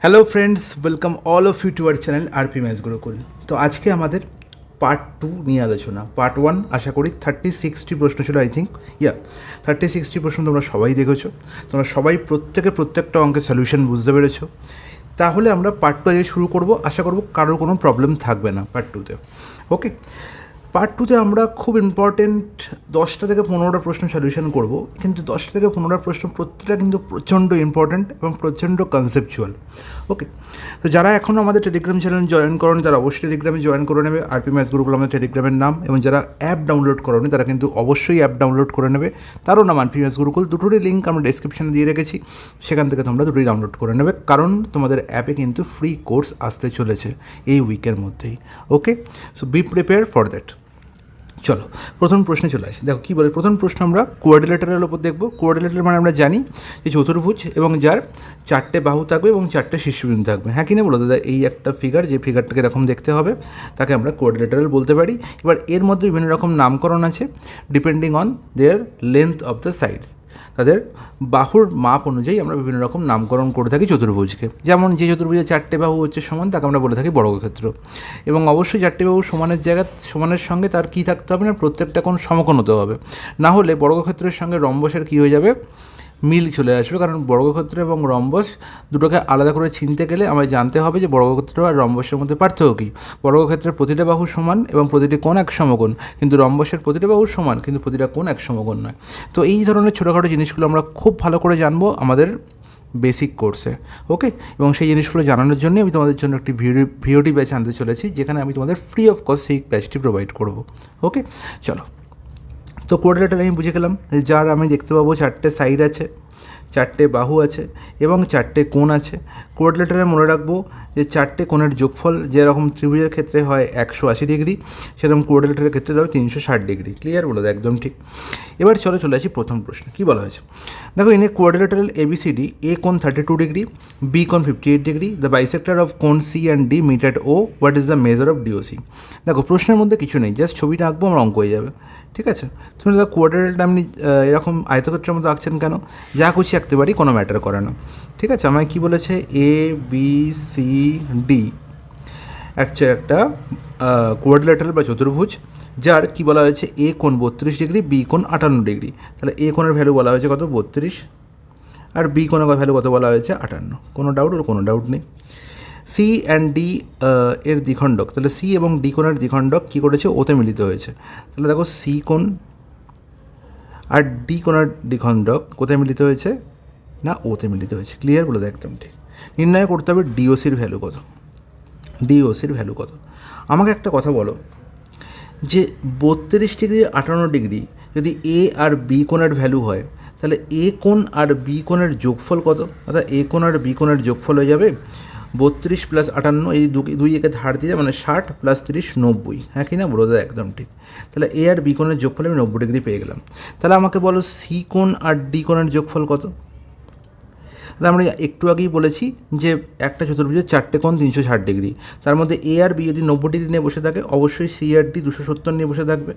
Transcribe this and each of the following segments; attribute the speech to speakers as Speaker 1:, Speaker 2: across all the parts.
Speaker 1: Hello friends, welcome all of you to our channel RP maths Gurukul. তো আজকে আমাদের part 2 নিয়ে আলোচনা। পার্ট 1 আশা করি 30-60 প্রশ্ন ছিল, আই থিঙ্ক 30-60 প্রশ্ন তোমরা সবাই দেখেছো। তোমরা সবাই প্রত্যেকটা অঙ্কের সলিউশন বুঝতে পেরেছো। তাহলে আমরা পার্ট 2 আজকে শুরু করব। আশা করব কারোর কোনো প্রবলেম থাকবে না পার্ট 2তে। ওকে, পার্ট 2তে আমরা খুব ইম্পর্টেন্ট 10টা থেকে 15টা প্রশ্ন সলিউশন করব, কিন্তু 10টা থেকে 15টা প্রশ্ন প্রত্যেকটা কিন্তু প্রচণ্ড ইম্পর্টেন্ট এবং প্রচণ্ড কনসেপচুয়াল। ওকে, তো যারা এখনও আমাদের টেলিগ্রাম চ্যানেল জয়েন করোনি তারা অবশ্যই টেলিগ্রামে জয়েন করে নেবে। আরপি ম্যাথস গুরুকুল আমাদের টেলিগ্রামের নাম, এবং যারা অ্যাপ ডাউনলোড করোনি তারা কিন্তু অবশ্যই অ্যাপ ডাউনলোড করে নেবে। তারও নাম আরপি ম্যাথস গুরুকুল। দুটোরই লিঙ্ক আমরা ডিসক্রিপশানে দিয়ে রেখেছি, সেখান থেকে তোমরা দুটোই ডাউনলোড করে নেবে, কারণ তোমাদের অ্যাপে কিন্তু ফ্রি কোর্স আসতে চলেছে এই উইকের মধ্যেই। Okay, so be prepare for that. চলো প্রথম প্রশ্নে চলে আসি। দেখো কী বলে, প্রথম প্রশ্ন আমরা কোয়াড্রিলেটারের ওপর দেখবো। কোয়াড্রিলেটার মানে আমরা জানি যে চতুর্ভুজ এবং যার 4টে বাহু থাকবে এবং 4টে শীর্ষবিন্দু থাকবে। হ্যাঁ কি না বলো দাদা? এই একটা ফিগার, যে ফিগারটাকে এরকম দেখতে হবে, তাকে আমরা কোয়াড্রিলেটারাল বলতে পারি। এবার এর মধ্যে বিভিন্ন রকম নামকরণ আছে depending on their length of the sides. তাদের বাহুর মাপ অনুযায়ী আমরা বিভিন্ন রকম নামকরণ করে থাকি চতুর্ভুজকে। যেমন যে চতুর্ভুজের 4টে বাহু হচ্ছে সমান, তাকে আমরা বলে থাকি বর্গক্ষেত্র। এবং অবশ্যই 4টে বাহু সমানের সঙ্গে তার কী থাকতে হবে না, প্রত্যেকটা কোণ সমকোণ হতে হবে। না হলে বর্গক্ষেত্রের সঙ্গে রম্বসের কী হয়ে যাবে, মিল চলে আসবে। কারণ বর্গক্ষেত্র এবং রম্বস দুটোকে আলাদা করে চিনতে গেলে আমায় জানতে হবে যে বর্গক্ষেত্র আর রম্বসের মধ্যে পার্থক্য কী। বর্গক্ষেত্রের প্রতিটা বাহু সমান এবং প্রতিটি কোণ এক সমকোণ, কিন্তু রম্বসের প্রতিটা বাহু সমান কিন্তু প্রতিটা কোণ এক সমকোণ নয়। তো এই ধরনের ছোটোখাটো জিনিসগুলো আমরা খুব ভালো করে জানবো আমাদের বেসিক কোর্সে। ওকে, এবং সেই জিনিসগুলো জানানোর জন্যই আমি তোমাদের জন্য একটি ভিডিওটি ব্যাচ আনতে চলেছি, যেখানে আমি তোমাদের ফ্রি অফ কস্ট সেই ব্যাচটি প্রোভাইড করব। ওকে, চলো। তো কোয়াড্রিলেটারাল আমি বুঝে গেলাম, যার আমি দেখতে পাবো 4টে সাইড আছে, 4টে বাহু আছে এবং 4টে কোণ আছে। কোয়াড্রিলেটারে মনে রাখবো যে 4টে কোণের যোগফল যেরকম ত্রিভুজের ক্ষেত্রে হয় 180 ডিগ্রি, সেরকম কোয়াড্রিলেটারের ক্ষেত্রে হয় 360 ডিগ্রি। ক্লিয়ার বলো? একদম ঠিক। এবার চলে আসি প্রথম প্রশ্ন। কী বলা হয়েছে দেখো, in a quadrilateral ABCD, A কোণ 32 ডিগ্রি, B কোণ 58 ডিগ্রি, দ্য বাইসেক্টর অফ কোণ C and D meet at O, what is the measure of DOC? দেখো প্রশ্নের মধ্যে কিছু নেই, জাস্ট ছবিটা আঁকবো, আমার অঙ্ক হয়ে যাবে। ঠিক আছে, তুমি দাদা কোয়াড্রিলেটারালটা আপনি এরকম আয়তক্ষেত্রের মধ্যে আঁকছেন কেন? যা খুশি আঁকতে পারি, কোনো ম্যাটার করে না। ঠিক আছে, আমায় কী বলেছে, ABCD একটা কোয়াড্রিলেটারাল বা চতুর্ভুজ, যার কি বলা হয়েছে, এ কোণ 32 ডিগ্রি, বি কোণ 58 ডিগ্রি। তাহলে এ কোণের ভ্যালু বলা হয়েছে কত, 32, আর বি কোণের ভ্যালু কত বলা হয়েছে, 58। কোনো ডাউট নেই। সি অ্যান্ড ডি এর দ্বিখণ্ডক, তাহলে সি এবং ডি কোণের দ্বিখণ্ডক কী করেছে, ওতে মিলিত হয়েছে। তাহলে দেখো সি কোণ আর ডি কোণের দ্বিখণ্ডক কোথায় মিলিত হয়েছে না, ওতে মিলিত হয়েছে। ক্লিয়ার বলে? একদম ঠিক। নির্ণয় করতে হবে ডিওসির ভ্যালু কত। ডিওসির ভ্যালু কত? আমাকে একটা কথা বলো, যে 32 ডিগ্রি 58 ডিগ্রি যদি এ আর বি কোণের ভ্যালু হয়, তাহলে এ কোণ আর বি কোণের যোগফল কত? অর্থাৎ এ কোণ আর বি কোণের যোগফল হয়ে যাবে 32 + 58, এই দুই একে ধার দিয়ে মানে 60 + 30 90। হ্যাঁ কি না বলো? একদম ঠিক। তাহলে এ আর বি কোণের যোগফল আমি 90 ডিগ্রি পেয়ে গেলাম। তাহলে আমাকে বলো সি কোণ আর ডি কোণের যোগফল কত? আমরা একটু আগেই বলেছি যে একটা চতুর্ভুজের 4টে কোণ 360 ডিগ্রি, তার মধ্যে এ আর বি যদি 90 ডিগ্রি নিয়ে বসে থাকে, অবশ্যই সি আর ডি 270 নিয়ে বসে থাকবে।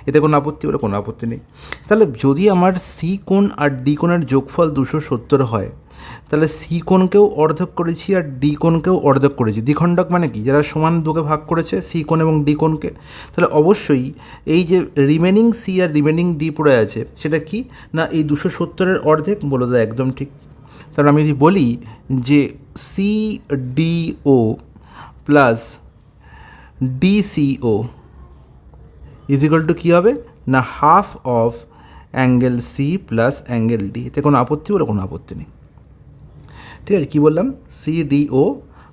Speaker 1: এতে কোনো আপত্তি? বলে কোনো আপত্তি নেই। তাহলে যদি আমার সি কোণ আর ডি কোণের যোগফল 270 হয়, তাহলে সি কোণকেও অর্ধেক করেছি আর ডি কোণকেও অর্ধেক করেছি। দ্বিখণ্ডক মানে কি, যারা সমান দুকে ভাগ করেছে সি কোণ এবং ডি কোণকে। তাহলে অবশ্যই এই যে রিমেনিং সি আর রিমেনিং ডি পড়ে আছে, সেটা কি না, এই 270-এর অর্ধেক। বলে দেয় একদম ঠিক। তাহলে আমি যদি বলি যে CDO plus DCO is equal to কী হবে না, half of angle C plus angle D. এতে কোনো আপত্তি? বলে কোনো আপত্তি নেই। ঠিক আছে, কী বললাম, CDO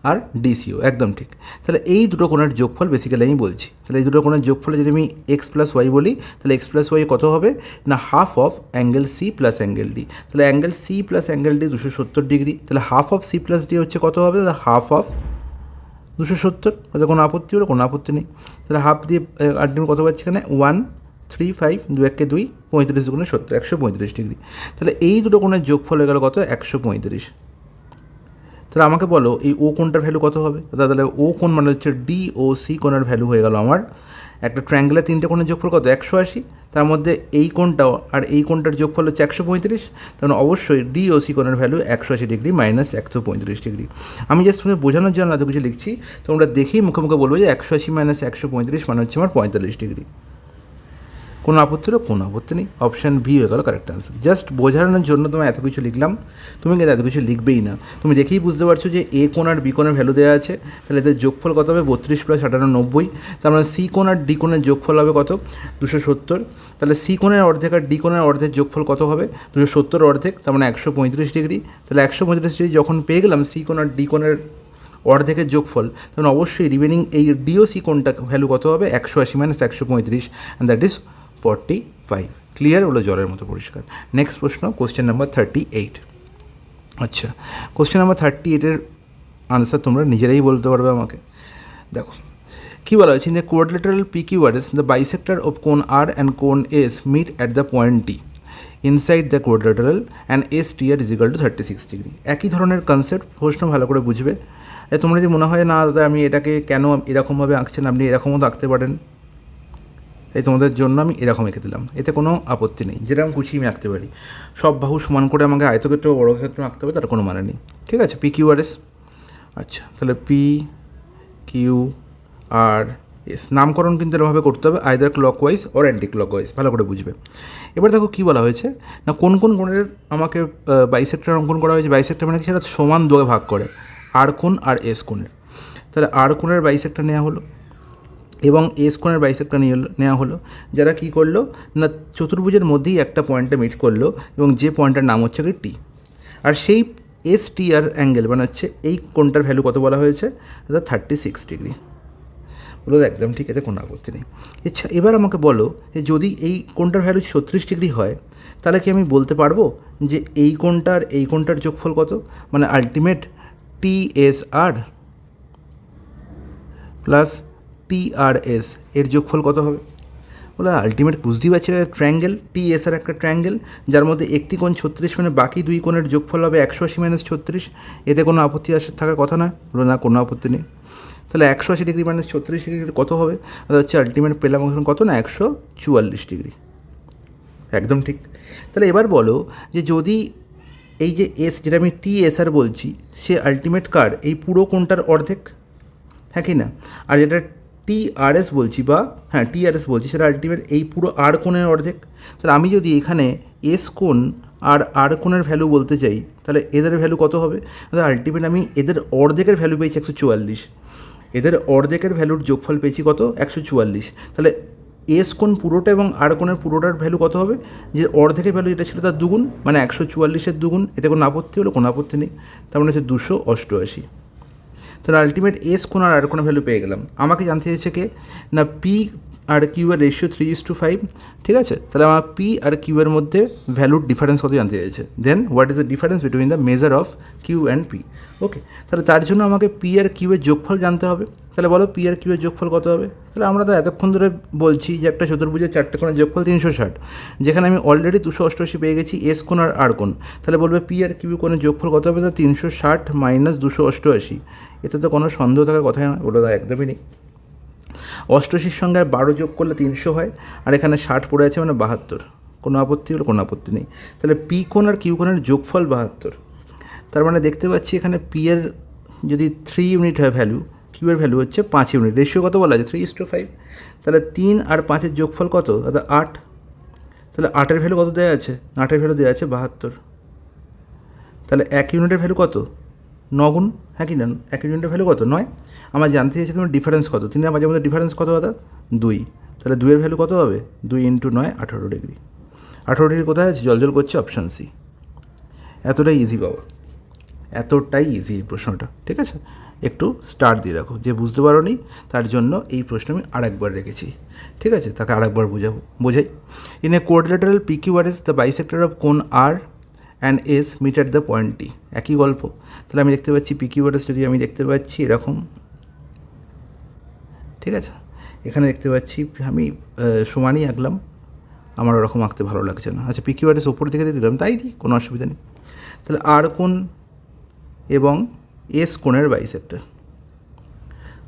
Speaker 1: আর DCO, একদম ঠিক। তাহলে এই দুটো কোণের যোগফল বেসিক্যালি আমি বলছি। তাহলে এই দুটো কোণের যোগফলে যদি আমি x + y বলি, তাহলে x + y কত হবে না, half of angle C plus angle D. তাহলে angle C plus angle D 270 degree. তাহলে half of C plus D হচ্ছে কত হবে, তাহলে হাফ অফ 270। তাহলে কোনো আপত্তি? বলে কোনো আপত্তি নেই। তাহলে হাফ দিয়ে 8 ডিগ্রি কত পাচ্ছি এখানে, 135, 2 × 2 35 × 70, 135 ডিগ্রি। তাহলে এই দুটো কোণের যোগফল হয়ে গেল কত, 135। তাহলে আমাকে বলো এই ও কোণটার ভ্যালু কত হবে? তাহলে ও কোণ মানে হচ্ছে DOC কোণের ভ্যালু হয়ে গেল আমার একটা ট্রায়াঙ্গেলের 3টে কোণের যোগফল কত 180, তার মধ্যে এই কোণটাও আর এই কোণটার যোগফল হচ্ছে 135, তার মানে অবশ্যই ডি ও সি কোণের ভ্যালু 180 ডিগ্রি মাইনাস 135 ডিগ্রি। আমি জাস্ট তোমাদের বোঝানোর জন্য এত কিছু লিখছি, তোমরা দেখেই মুখে মুখে বলবো যে 180 মাইনাস 135 মানে হচ্ছে আমার 45 ডিগ্রি। কোনো আপত্তি হলো? কোনো আপত্তি নেই, অপশান বি হয়ে গেল কারেক্ট আনসার। জাস্ট বোঝানোর জন্য তোমার এত কিছু লিখলাম, তুমি কিন্তু এত কিছু লিখবেই না, তুমি দেখেই বুঝতে পারছো যে এ কোণ আর বি কোণের ভ্যালু দেওয়া আছে, তাহলে এদের যোগফল কত হবে 32 প্লাস 58 90, তার মানে সি কোণ আর ডি কোণের যোগফল হবে কত 270, তাহলে সি কোণের অর্ধেক আর ডি কোণের অর্ধেক যোগফল কত হবে 270 অর্ধেক, তার মানে 135 ডিগ্রি। তাহলে 135 ডিগ্রি যখন পেয়ে গেলাম সি কোণ আর ডি কোণের অর্ধেকের যোগফল, তখন অবশ্যই রিমেনিং এই ডিও সি কোণটা ভ্যালু কত হবে 180 minus 135, and that is 45। Clear হলো? জলের মতো পরিষ্কার। নেক্সট প্রশ্ন, কোশ্চেন নাম্বার 38। আচ্ছা, কোশ্চেন নাম্বার 38-এর আনসার তোমরা নিজেরাই বলতে পারবে আমাকে। দেখো কী বলা হয়েছে, in the quadrilateral PQRS the bisector of কোণ আর অ্যান্ড কোণ S meet at the point D inside the quadrilateral and STR is equal to 36 degree. একই ধরনের কনসেপ্ট, প্রশ্ন ভালো করে বুঝবে। তোমরা যদি মনে হয় না দাদা আমি এটাকে কেন এরকমভাবে আঁকছেন, আপনি এরকমও তো আঁকতে পারেন, তাই তোমাদের জন্য আমি এরকম এঁকে দিলাম, এতে কোনো আপত্তি নেই, যেরকম খুশি আমি আঁকতে পারি। সব বাহু সমান করে আমাকে আয়তক্ষেত্র বা বর্গক্ষেত্র আঁকতে হবে তার কোনো মানে নেই, ঠিক আছে। PQRS। আচ্ছা, তাহলে PQRS নামকরণ কিন্তু এরকমভাবে করতে হবে, either clockwise or anti clockwise, ভালো করে বুঝবে। এবার দেখো কী বলা হয়েছে না, কোন কোন কোণের আমাকে বাইসেক্টর অঙ্কন করা হয়েছে। বাইসেক্টর মানে কি, সেটা সমান দুয়ে ভাগ করে, আর কোণ আর এস কোণের। তাহলে আর কোণের বাইসেক্টর নেওয়া হলো এবং এস কোণের বাইসেক্টর নেওয়া হলো, যারা কী করলো না চতুর্ভুজের মধ্যেই একটা পয়েন্টে মিট করলো এবং যে পয়েন্টটার নাম হচ্ছে কি টি, আর সেই STR অ্যাঙ্গেল মানে হচ্ছে এই কোণটার ভ্যালু কত বলা হয়েছে 36 ডিগ্রি। বলো একদম ঠিক, এতে কোনো আপত্তি নেই। আচ্ছা, এবার আমাকে বলো যে যদি এই কোণটার ভ্যালু 36 ডিগ্রি হয়, তাহলে কি আমি বলতে পারবো যে এই কোণটার এই কোণটার যোগফল কত, মানে আলটিমেট TSR প্লাস TRS এর যোগফল কত হবে? বলে আলটিমেট বুঝতেই পারছি, ট্রায়াঙ্গেল TSR একটা ট্রায়াঙ্গেল যার মধ্যে একটি কোণ 36, মানে বাকি দুই কোণের যোগফল হবে 180 মাইনাস 36, এতে কোনো আপত্তি থাকার কথা না? বলো না, কোনো আপত্তি নেই। তাহলে 180 ডিগ্রি মাইনাস 36 ডিগ্রি কত হবে? তাহলে হচ্ছে আলটিমেট পেলাম এখন কত না 144 ডিগ্রি। একদম ঠিক। তাহলে এবার বলো যে যদি এই যে এস, যেটা আমি TSR বলছি, সে আলটিমেট কার এই পুরো কোণটার অর্ধেক, হ্যাঁ কি না? আর যেটা TRS বলছি বা হ্যাঁ TRS বলছি, সেটা আলটিমেট এই পুরো আর কোণের অর্ধেক। তাহলে আমি যদি এখানে এস কোণ আর কোণের ভ্যালু বলতে চাই, তাহলে এদের ভ্যালু কত হবে? তাহলে আলটিমেট আমি এদের অর্ধেকের ভ্যালু পেয়েছি 144, এদের অর্ধেকের ভ্যালুর যোগফল পেয়েছি কত 144। তাহলে এস কোণ পুরোটা এবং আর কোণের পুরোটার ভ্যালু কত হবে? যে অর্ধেকের ভ্যালু যেটা ছিল তার দুগুণ, মানে 144-এর দুগুণ। এতে কোনো আপত্তি হলো? কোনো আপত্তি নেই, তার মানে হচ্ছে 288। তাহলে আলটিমেট এস কোণ আর কোণের ভ্যালু পেয়ে গেলাম। আমাকে জানতে চাইছে কে না পি আর কিউ এর রেশিও 3:5, ঠিক আছে। তাহলে আমার পি আর কিউ এর মধ্যে ভ্যালুর ডিফারেন্স কত জানতে চাইছে। Then what is the difference between the measure of Q and P. Okay, তাহলে তার জন্য আমাকে পি আর কিউ এর যোগফল জানতে হবে। তাহলে বলো পি আর কিউ এর যোগফল কত হবে? তাহলে আমরা তো এতক্ষণ ধরে বলছি যে একটা চতুর্ভুজের 4টে কোণের যোগফল 360, যেখানে আমি অলরেডি 288 পেয়ে গেছি এস কোণ আর কোণ। তাহলে বলবে পি আর কিউ কোণের যোগফল কত হবে? 360 মাইনাস 288। এতে তো কোনো সন্দেহ থাকার কথাই না, ওটা একদমই নেই। 88-র সঙ্গে আর 12 যোগ করলে 300 হয়, আর এখানে 60 পড়ে আছে মানে 72। কোনো আপত্তি হলো? কোনো আপত্তি নেই। তাহলে পি কোণ আর কিউ কোণের যোগফল 72। তার মানে দেখতে পাচ্ছি এখানে পি এর যদি 3 ইউনিট হয় ভ্যালু, কিউ এর ভ্যালু হচ্ছে 5 ইউনিট। রেশিও কত বলা আছে? 3:5। তাহলে 3 আর 5-এর যোগফল কত? দাদা 8। তাহলে 8-এর ভ্যালু কত দেওয়া আছে? 8-এর ভ্যালু দেওয়া আছে 72। তাহলে 1 ইউনিটের ভ্যালু কত? 9 গুণ, হ্যাঁ কি না? 1 ইউনিটের ভ্যালু কত? 9। আমার জানতে চাইছি তোমার ডিফারেন্স কত? 3 আর 5-এর মধ্যে ডিফারেন্স কত দাদা? 2। তাহলে 2-এর ভ্যালু কত হবে? 2 × 9 18 ডিগ্রি। 18 ডিগ্রি কোথায় আছে? জল করছে অপশান সি। এতটাই ইজি বাবা, এতটাই ইজি এই প্রশ্নটা, ঠিক আছে। একটু স্টার দিয়ে রাখো, যে বুঝতে পারো নি তার জন্য এই প্রশ্ন আমি আরেকবার রেখেছি, ঠিক আছে, তাকে আরেকবার বোঝাই। In a quadrilateral PQRS the bisector of কোণ R and S meet at the point T. একই গল্প। তাহলে আমি দেখতে পাচ্ছি PQRS যদি আমি দেখতে পাচ্ছি এরকম, ঠিক আছে। এখানে দেখতে পাচ্ছি আমি সমানই আঁকলাম, আমার ওরকম আঁকতে ভালো লাগছে না। আচ্ছা, PQRS ওপর দিকে দিলাম, তাই দিই, কোনো অসুবিধা নেই। তাহলে আর কোণ এবং এস কোণের বাইসেক্টর,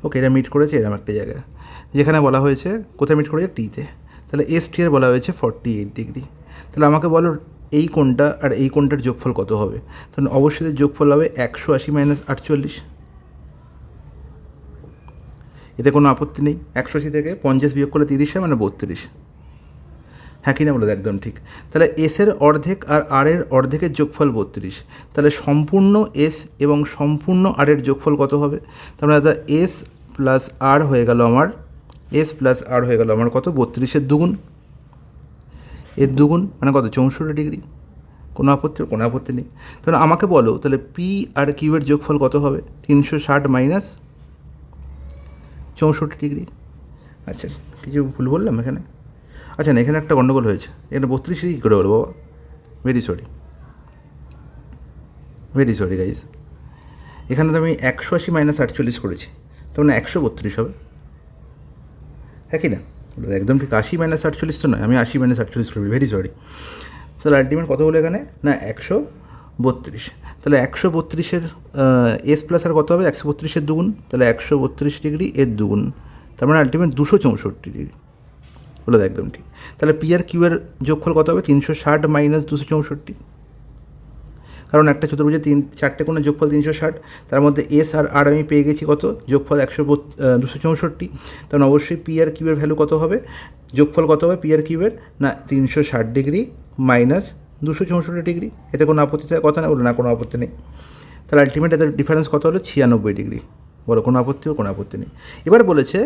Speaker 1: ওকে, এটা মিট করেছে এরকম একটা জায়গায়। যেখানে বলা হয়েছে কোথায় মিট করেছে, টিতে। তাহলে এস টি এর বলা হয়েছে 48 ডিগ্রি। তাহলে আমাকে বলো এই কোণটা আর এই কোণটার যোগফল কত হবে। তাহলে অবশ্যই যোগফল হবে 180 মাইনাস 48। এতে কোনো আপত্তি নেই। 180 থেকে 50 বিয়োগ করলে 30 হয়, মানে 32। হ্যাঁ কি না বলো, একদম ঠিক। তাহলে এসের অর্ধেক আর আর এর অর্ধেকের যোগফল 32। তাহলে সম্পূর্ণ এস এবং সম্পূর্ণ আর এর যোগফল কত হবে। তাহলে দাদা এস প্লাস আর হয়ে গেল আমার, এস প্লাস আর হয়ে গেল আমার কত, 32-এর দ্বিগুণ। এর দ্বিগুণ মানে কত, 64 ডিগ্রি। কোনো আপত্তি নেই। তাহলে আমাকে বলো তাহলে পি আর কিউয়ের যোগফল কত হবে, 360 মাইনাস 64 ডিগ্রি। আচ্ছা, কিছু ভুল বললাম এখানে? আচ্ছা না, এখানে একটা গণ্ডগোল হয়েছে। এখানে 32 কী করে বলো বাবা, ভেরি সরি গাইজ। এখানে তো আমি 180 মাইনাস 48 করেছি, তো মানে 132 হবে। হ্যাঁ কি না, একদম ঠিক। 80 মাইনাস 48 তো নয়, আমি 80 মাইনাস 48 করবি, ভেরি সরি। তাহলে আলটিমেট কত হলো এখানে, না 132। তাহলে 132-এর এস প্লাস আর কত হবে, 132-এর দ্বিগুণ। তাহলে 132 ডিগ্রি এর দ্বিগুণ, তার মানে আলটিমেট 264 ডিগ্রি। বলো একদম ঠিক। তাহলে পি আর কিউ এর যোগফল কত হবে, 360 মাইনাস 264। কারণ একটা চতুর্ভুজে 4টে কোণের যোগফল 360, তার মধ্যে এস আর আর আমি পেয়ে গেছি কত, যোগফল 264। তখন অবশ্যই পি আর কিউ এর ভ্যালু কত হবে, যোগফল কত হবে পি আর কিউ এর, না 360 ডিগ্রি মাইনাস 264 ডিগ্রি। এতে কোনো আপত্তি কথা না, বলো না কোনো আপত্তি নেই। তাহলে আলটিমেট এদের ডিফারেন্স কত হলো, 96 ডিগ্রি। বলো কোনো আপত্তি নেই। এবার বলেছে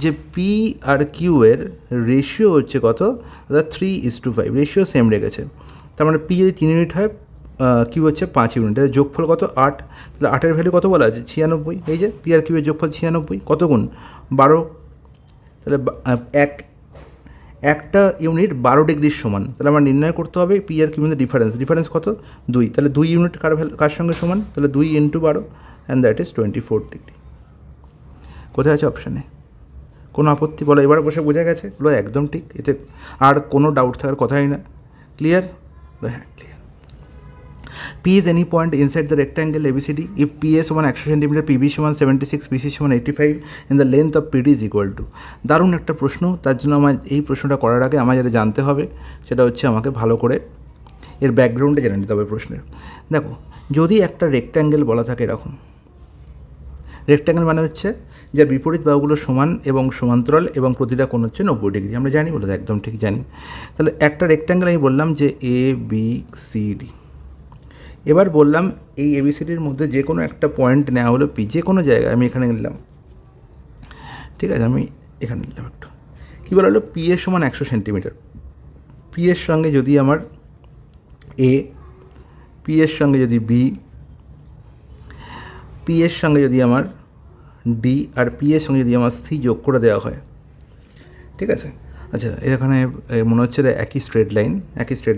Speaker 1: যে পি আর কিউ এর রেশিও হচ্ছে কত, 3:5, রেশিও সেম রেখেছে। তার মানে পি যদি 3 ইউনিট হয়, কিউ হচ্ছে 5 ইউনিট। তাহলে যোগফল কত, 8। তাহলে 8-এর ভ্যালু কত বলা আছে, 96। এই যে পি আর কিউ এর যোগফল 96, কত গুণ 12। তাহলে একটা ইউনিট 12 ডিগ্রির সমান। তাহলে আমার নির্ণয় করতে হবে পি আর কিউ এর ডিফারেন্স কত, 2। তাহলে 2 ইউনিট কার সঙ্গে সমান, তাহলে 2 × 12, অ্যান্ড দ্যাট ইজ 24 ডিগ্রি। কোথায় আছে অপশানে, কোনো আপত্তি বলো, এবার বসে বোঝা গেছে, বলো একদম ঠিক। এতে আর কোনো ডাউট থাকার কথাই না। ক্লিয়ার? হ্যাঁ clear. P is any point inside the rectangle ABCD if PA সমান 100 সেন্টিমিটার, PB সমান 76, BC সমান 85 and the length of PD is equal to। দারুণ একটা প্রশ্ন। তার জন্য আমার এই প্রশ্নটা করার আগে আমার যেটা জানতে হবে সেটা হচ্ছে আমাকে ভালো করে এর ব্যাকগ্রাউন্ডে জেনে নিতে হবে প্রশ্নের। দেখো, যদি একটা রেক্ট্যাঙ্গেল বলা থাকে এরকম, রেক্ট্যাঙ্গেল মানে হচ্ছে যার বিপরীত বাহুগুলো সমান এবং সমান্তরাল এবং প্রতিটা কোণ হচ্ছে 90 ডিগ্রি। আমরা জানি, বলে একদম ঠিক জানি। তাহলে একটা রেক্ট্যাঙ্গেল আমি বললাম যে ABCD। এবার বললাম এই এবিসিডির মধ্যে যে কোনো একটা পয়েন্ট নেওয়া হলো পি, যে কোনো জায়গায়। আমি এখানে নিলাম, ঠিক আছে, আমি এখানে নিলাম একটু। কী বলা হলো, পি এর সমান 100 সেন্টিমিটার। পি এর সঙ্গে যদি আমার এ, পি এর সঙ্গে যদি বি, পি এর সঙ্গে যদি আমার ডি, আর পি এর সঙ্গে যদি আমার সি যোগ করে দেওয়া হয়, ঠিক আছে। আচ্ছা, এখানে মনে হচ্ছে একই স্ট্রেট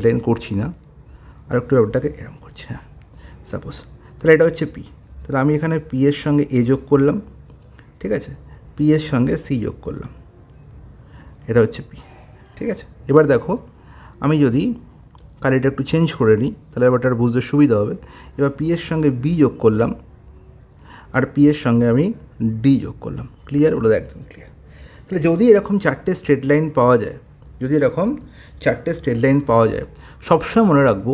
Speaker 1: লাইন করছি না, আর একটু ব্যাপারটাকে এরকম করছি। হ্যাঁ, সাপোজ তাহলে এটা হচ্ছে পি। তাহলে আমি এখানে পি এর সঙ্গে এ যোগ করলাম, ঠিক আছে, পি এর সঙ্গে সি যোগ করলাম, এটা হচ্ছে পি, ঠিক আছে। এবার দেখো, আমি যদি কালিটা একটু চেঞ্জ করে নিই তাহলে ব্যাপারটা বুঝতে সুবিধা হবে। এবার পি এর সঙ্গে বি যোগ করলাম, আর পি এর সঙ্গে আমি ডি যোগ করলাম। ক্লিয়ার? বলে একদম ক্লিয়ার। তাহলে যদি এরকম 4টে স্ট্রেট লাইন পাওয়া যায়, সবসময় মনে রাখবো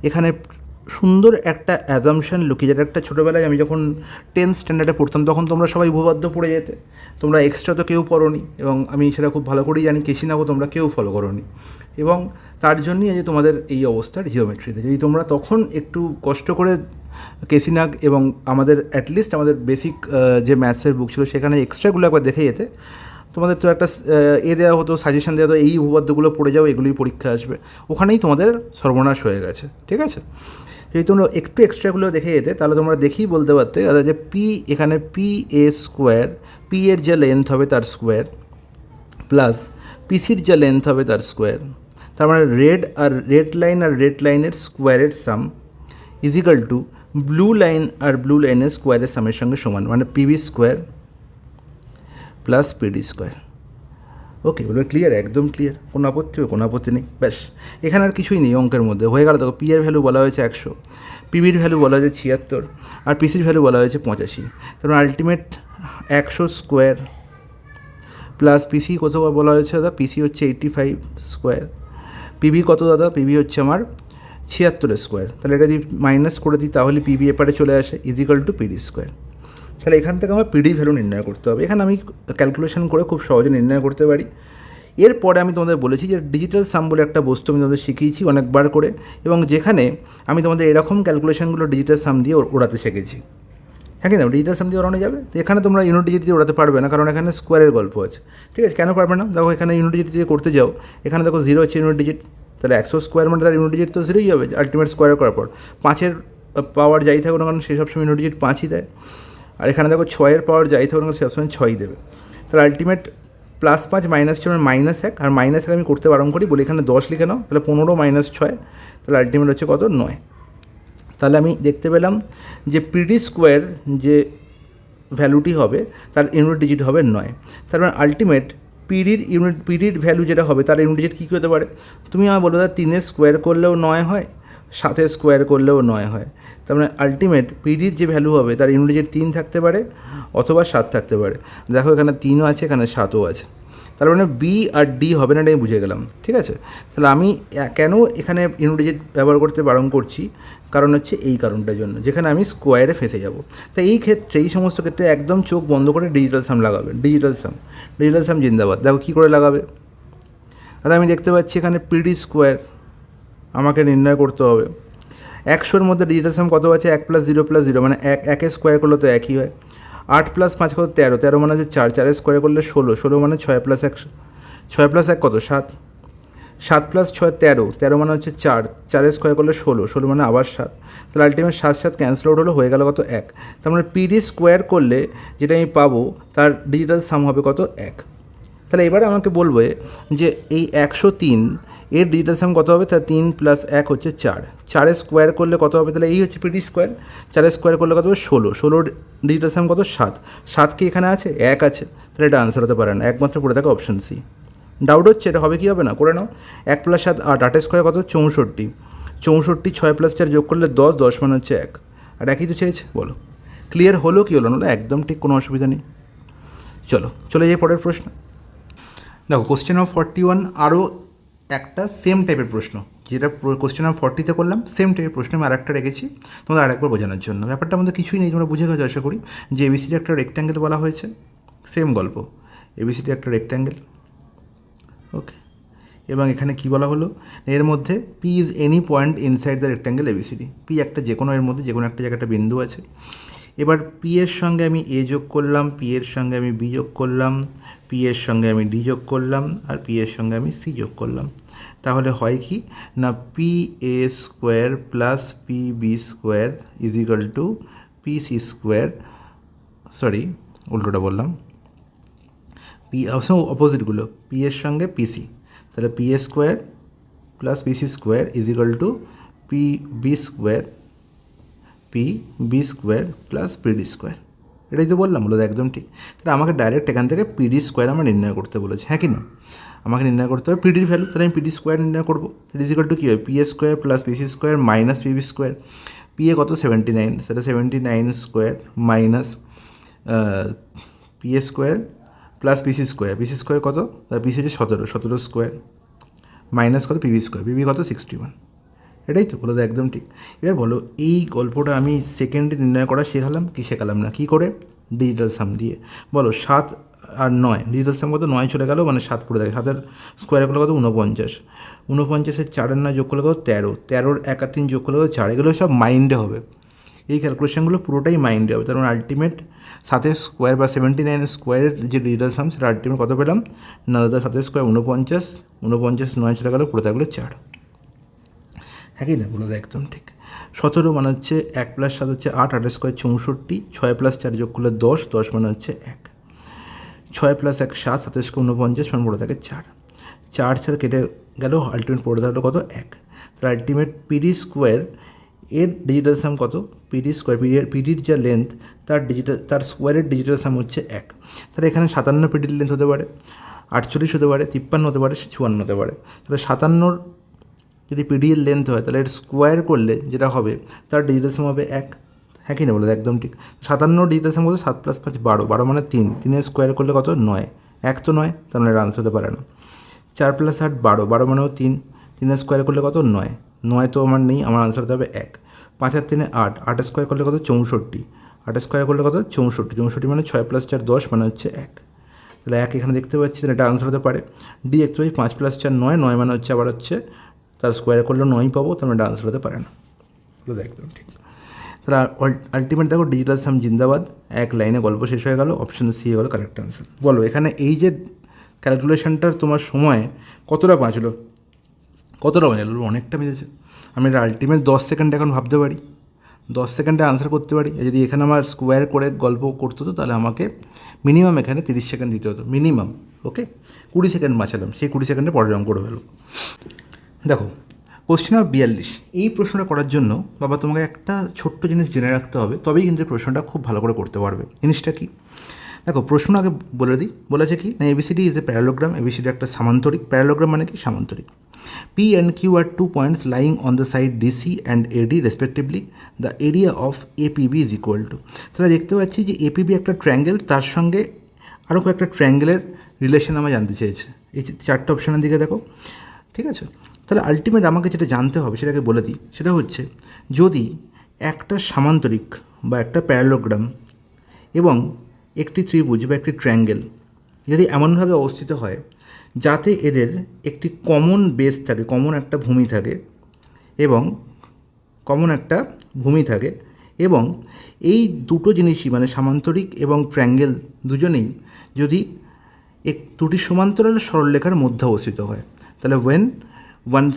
Speaker 1: এখানে সুন্দর একটা অ্যাজামশন লুকিয়ে, যেটা একটা ছোটোবেলায় আমি যখন 10th স্ট্যান্ডার্ডে পড়তাম তখন তোমরা সবাই উপপাদ্য পড়ে যেতে, তোমরা এক্সট্রা তো কেউ পড়োনি, এবং আমি সেটা খুব ভালো করেই জানি, কেশিনাগো তোমরা কেউ ফলো করোনি, এবং তার জন্যই যে তোমাদের এই অবস্থার জিওমেট্রিতে। যদি তোমরা তখন একটু কষ্ট করে কেশিনাগ এবং আমাদের অ্যাটলিস্ট আমাদের বেসিক যে ম্যাথসের বুক ছিল সেখানে এক্সট্রাগুলো একবার দেখে যেতে, তোমাদের তো একটা দেওয়া হতো, সাজেশন দেওয়া হতো, এই উপপাদ্যগুলো পড়ে যাও, এগুলোই পরীক্ষা আসবে। ওখানেই তোমাদের সর্বনাশ হয়ে গেছে, ঠিক আছে। যদি তোমরা একটু এক্সট্রাগুলো দেখে যেতে তাহলে তোমরা দেখেই বলতে পারতে যে পি, এখানে পি এ স্কোয়ার, পি এর যে লেন্থ হবে তার স্কোয়ার, প্লাস পিসির যে লেন্থ হবে তার স্কোয়ার, তার মানে রেড লাইনের স্কোয়ারের sum is equal to blue লাইনের স্কোয়ারের সামের সঙ্গে সমান, মানে PB square plus PD square. Okay, বলবে ক্লিয়ার? একদম ক্লিয়ার, কোনো আপত্তি নেই। ব্যাস, এখানে আর কিছুই নেই, অঙ্কের মধ্যে হয়ে গেল। দেখো, পি এর ভ্যালু বলা হয়েছে 100, পিবির ভ্যালু বলা হয়েছে 76, আর পিসির ভ্যালু বলা হয়েছে 85। তার আলটিমেট 100 স্কোয়ার প্লাস পিসি কত বলা হয়েছে দাদা, পিসি হচ্ছে 85 স্কোয়ার, পিভি কত দাদা, পিভি হচ্ছে আমার 76 স্কোয়ার। তাহলে এটা যদি মাইনাস করে দিই তাহলে পিভি এপারে চলে আসে ইজিক্যাল টু পিডি স্কোয়ার। তাহলে এখান থেকে আমার পিডি ভ্যালু নির্ণয় করতে হবে। এখানে আমি ক্যালকুলেশন করে খুব সহজে নির্ণয় করতে পারি। এরপরে আমি তোমাদের বলেছি যে ডিজিটাল সাম বলে একটা বস্তু আমি তোমাদের শিখিয়েছি অনেকবার করে, এবং যেখানে আমি তোমাদের এরকম ক্যালকুলেশনগুলো ডিজিটাল সাম দিয়ে ওড়াতে শিখেছি। হ্যাঁ কি না, ডিজিটাল সাম দিয়ে ওড়ানো যাবে। তো এখানে তোমরা ইউনিট ডিজিট দিয়ে ওড়াতে পারবে না, কারণ এখানে স্কোয়ারের গল্প আছে। ঠিক আছে, কেন পারবে না, দেখো এখানে ইউনিট ডিজিট দিয়ে করতে যাও, এখানে দেখো 0 হচ্ছে ইউনিট ডিজিট, তাহলে 100 স্কোয়ার মানে তার ইউনিট ডিজিট তো 0ই হবে আলটিমেট স্কোয়ার করার পর। 5-এর পাওয়ার যাই থাকুক না, কারণ সেই সবসময় ইউনিট ডিজিট 5ই দেয়। আর এখানে দেখো 6-এর পাওয়ার যাই থাকুক না, সে সবসময় 6ই দেবে। তাহলে আলটিমেট +5 -6 -1, আর -1 আমি করতে বারণ করি, বলি এখানে 10 লিখে নাও, তাহলে 15 - 6, তাহলে আলটিমেট হচ্ছে কত, 9। তাহলে আমি দেখতে পেলাম যে পিডি স্কোয়ার যে ভ্যালুটি হবে তার ইউনিট ডিজিট হবে 9। তার মানে আলটিমেট পিডির ভ্যালু যেটা হবে তার ইউনিট ডিজিট কী হতে পারে, তুমি আমার বলো দাদা 3-এর স্কোয়ার করলেও 9 হয়, 7-এর স্কোয়ার করলেও 9 হয়। তার মানে আলটিমেট পিডির যে ভ্যালু হবে তার ইউনিট ডিজিট 3 থাকতে পারে অথবা 7 থাকতে পারে। দেখো এখানে 3ও আছে, এখানে 7ও আছে। তার মানে বি আর ডি হবে না, এটা আমি বুঝে গেলাম। ঠিক আছে, তাহলে আমি কেন এখানে ইউনিট ডিজিট ব্যবহার করতে বারণ করছি, কারণ হচ্ছে এই কারণটার জন্য, যেখানে আমি স্কোয়ারে ফেসে যাব। তাই এই ক্ষেত্রে, এই সমস্ত ক্ষেত্রে একদম চোখ বন্ধ করে ডিজিটাল সাম লাগাবে। ডিজিটাল সাম জিন্দাবাদ। দেখো কী করে লাগাবে, তাহলে আমি দেখতে পাচ্ছি এখানে পিডি স্কোয়ার আমাকে নির্ণয় করতে হবে। 100-এর মধ্যে ডিজিটাল সাম কত আছে, 1 + 0 + 0 মানে 1-এর স্কোয়ার করলে তো একই হয়। 8 + 5 কত, 13, 13 মানে হচ্ছে 4, 4-এর স্কোয়ার করলে 16, 16 মানে 6 + 1, 6 + 1 কত, 7, 7 + 6 13, 13 মানে হচ্ছে 4, 4-এর স্কোয়ার করলে 16, 16 মানে আবার 7। তাহলে আলটিমেট 7 7 ক্যান্সেল আউট হলো, হয়ে গেল কত, 1। তার মানে পিডি স্কোয়ার করলে যেটা আমি পাবো তার ডিজিটাল সাম হবে কত, 1। তাহলে এবারে আমাকে বলবে যে এই 103 এর ডিজিটাল সাম কত হবে, তার 3 + 1 হচ্ছে 4, 4-এর স্কোয়ার করলে কত হবে, তাহলে এই হচ্ছে পিডি স্কোয়ার। 4-এর স্কোয়ার করলে কত হবে, 16, 16-র ডিজিটাল সাম কত, 7, 7 কি এখানে আছে, 1 আছে, তাহলে এটা আনসার হতে পারে না, একমাত্র পড়ে থাকে অপশন সি। ডাউট হচ্ছে এটা হবে কি হবে না, করে নাও। 1 + 7 8, 8-এর স্কোয়ার কত, 64, 64, 6 + 4 যোগ করলে 10, 10 মানে হচ্ছে 1, আর একই তো চেয়েছে। বলো ক্লিয়ার হলো কি হলো না, একদম ঠিক, কোনো অসুবিধা নেই। চলে যাই পরের প্রশ্ন। দেখো কোশ্চেন নাম্বার 41 আরও একটা সেম টাইপের প্রশ্ন, যেটা কোশ্চেন নাম্বার 40-তে করলাম, সেম টাইপের প্রশ্ন আমি আরেকটা রেখেছি তোমাদের আরেকবার বোঝানোর জন্য। ব্যাপারটা আমাদের কিছুই নেই, তোমরা বুঝে গেছো আশা করি, যে এবিসিডি একটা রেক্ট্যাঙ্গেল বলা হয়েছে, সেম গল্প, এবিসিডি একটা রেক্ট্যাঙ্গেল, ওকে। এবং এখানে কি বলা হলো, এর মধ্যে P is any point inside the rectangle ABCD, P একটা যে কোনো এর মধ্যে যে কোনো একটা জায়গায় একটা বিন্দু আছে। এবার পি এর সঙ্গে আমি এ যোগ করলাম, পি এর সঙ্গে আমি বি যোগ করলাম, পি এর সঙ্গে আমি ডি যোগ করলাম, আর পি এর সঙ্গে আমি সি যোগ করলাম। তাহলে হয় কি না, P A square plus P B square is equal to P C square, sorry উল্টোটা বললাম, পি অপোজিটগুলো, পি এর সঙ্গে পিসি, তাহলে P A square plus PC square is equal to P B square, P B square plus PD square. এটাই তো বললাম, বলো একদম ঠিক। তাহলে আমাকে ডাইরেক্ট এখান থেকে পিডি স্কোয়ার আমার নির্ণয় করতে বলেছে, হ্যাঁ কি না, আমাকে নির্ণয় করতে হবে পিডির ভ্যালু, তাহলে আমি পিডি স্কোয়ার নির্ণয় করবো। ইজ ইকাল টু কী হয়, P A square plus PC square minus PB square, P A কত 79, সেটা 79 square minus P A square plus PC square, PC square কত, পিসি হচ্ছে 17, 17 স্কোয়ার মাইনাস কত, পিবি স্কোয়ার, পিবি কত 61। এটাই তো বলো, একদম ঠিক। এবার বলো এই গল্পটা আমি সেকেন্ডে নির্ণয় করা শেখালাম কি শেখালাম না, কী করে, ডিজিটাল সাম দিয়ে। বলো 7 আর 9, ডিজিটাল সাম কত, 9 চলে গেল মানে 7 পড়ে থাকে, 7-এর স্কোয়ার করলে কত 49, 49-এর 4-এর 9 যোগ করলে কত 13, 13-র 1 আর 3 যোগ করলে কত 4, এগুলো সব মাইন্ডে হবে, এই ক্যালকুলেশনগুলো পুরোটাই মাইন্ডে হবে। তার মানে আলটিমেট 7-এর স্কোয়ার বা 79 স্কোয়ারের যে ডিজিটাল সাম সেটা আলটিমেট কত পেলাম না দাদা, 7-এর স্কোয়ার 49, 49 9 চলে গেল, পড়ে থাকলো 4, হ্যাঁ কি না, বলো একদম ঠিক। 17 মানে হচ্ছে 1 + 7 হচ্ছে 8, 8-এর স্কোয়ার 64, 6 + 4 যোগ করলে 10, 10 মানে হচ্ছে 1, 6 + 1 7, 7-এর স্কোয়ার 49 মানে পড়ে থাকে 4, 4 4 কেটে গেল, আলটিমেট পড়ে থাকলো কত 1। তাহলে আলটিমেট পিডি স্কোয়ার এর ডিজিটাল সাম কত, পিডি স্কোয়ার, পিডির যা লেন্থ তার স্কোয়ারের ডিজিটাল সাম হচ্ছে 1। তাহলে এখানে 57 পিডির লেন্থ হতে পারে, 48 হতে পারে, 53 হতে পারে, 54 হতে পারে। তাহলে 57 যদি পিডি এর লেন্থ হয় তাহলে এর স্কোয়ার করলে যেটা হবে তার ডিজিটাল সাম হবে 1, হ্যাঁ কি না, বলো একদম ঠিক। 57 ডিজিটাল সাম কত, 7 + 5 12, 12 মানে 3, 3-এর স্কোয়ার করলে কত 9, এক তো নয়, তার মানে আনসার হতে পারে না। 4 + 8 12, 12 মানেও 3, 3 স্কোয়ার করলে কত 9, 9 তো আমার নেই, আমার আনসার হতে হবে 1। 5 আর 3 8, 8 স্কোয়ার করলে কত 64, 8 স্কোয়ার করলে কত 64, 64 মানে 6 + 4 10 মানে হচ্ছে 1, তাহলে 1 এখানে দেখতে পাচ্ছি, তাহলে এটা আনসার হতে পারে। ডি দেখতে পাচ্ছি 5 + 4 9, 9 মানে হচ্ছে আবার হচ্ছে তার স্কোয়ার করলে 9 পাবো, তার মানে এটা আনসার হতে পারে না। একদম ঠিক। তাহলে আলটিমেট দেখো ডিজিটাল সাম জিন্দাবাদ, এক লাইনে গল্প শেষ হয়ে গেল, অপশন সি হয়ে গেল কারেক্ট আনসার। বলো এখানে এই যে ক্যালকুলেশনটার তোমার সময় কতটা বাঁচলো, কতটা বাঁচলো? অনেকটা বেঁচেছে। আমি এটা আলটিমেট 10 সেকেন্ডে এখন ভাবতে পারি, 10 সেকেন্ডে আনসার করতে পারি। যদি এখানে আমার স্কোয়ার করে গল্প করতে হতো তাহলে আমাকে মিনিমাম এখানে 30 সেকেন্ড দিতে হতো, মিনিমাম। ওকে, 20 সেকেন্ড বাঁচালাম, সেই 20 সেকেন্ডে পরের অঙ্ক করে ফেলবো। দেখো কোশ্চেন নাম্বার 42, এই প্রশ্নটা করার জন্য বাবা তোমাকে একটা ছোট্ট জিনিস জেনে রাখতে হবে, তবেই কিন্তু প্রশ্নটা খুব ভালো করে করতে পারবে। জিনিসটা কি দেখো, প্রশ্ন আগে বলে দিই, বলেছে কি না ABCD is a parallelogram, ABCD একটা সামান্তরিক। প্যারালোগ্রাম মানে কি? সামান্তরিক। P and Q are 2 points lying on the side DC and AD respectively. The area of APB is equal to, তাহলে দেখতে পাচ্ছি যে APB একটা ট্রায়াঙ্গেল, তার সঙ্গে আরও কয়েকটা ট্রায়াঙ্গেলের রিলেশন আমার জানতে চেয়েছে। এই 4টে অপশানের দিকে দেখো, ঠিক আছে? তাহলে আলটিমেট আমাকে যেটা জানতে হবে সেটাকে বলে দিই, সেটা হচ্ছে যদি একটা সামান্তরিক বা একটা প্যারালোগ্রাম এবং একটি ত্রিভুজ বা একটি ট্রায়াঙ্গেল যদি এমনভাবে অবস্থিত হয় যাতে এদের একটি কমন বেস থাকে, কমন একটা ভূমি থাকে এবং এই দুটো জিনিসই মানে সামান্তরিক এবং ট্রায়াঙ্গেল দুজনেই যদি দুটি সমান্তরাল সরলরেখার মধ্যে অবস্থিত হয়, তাহলে when one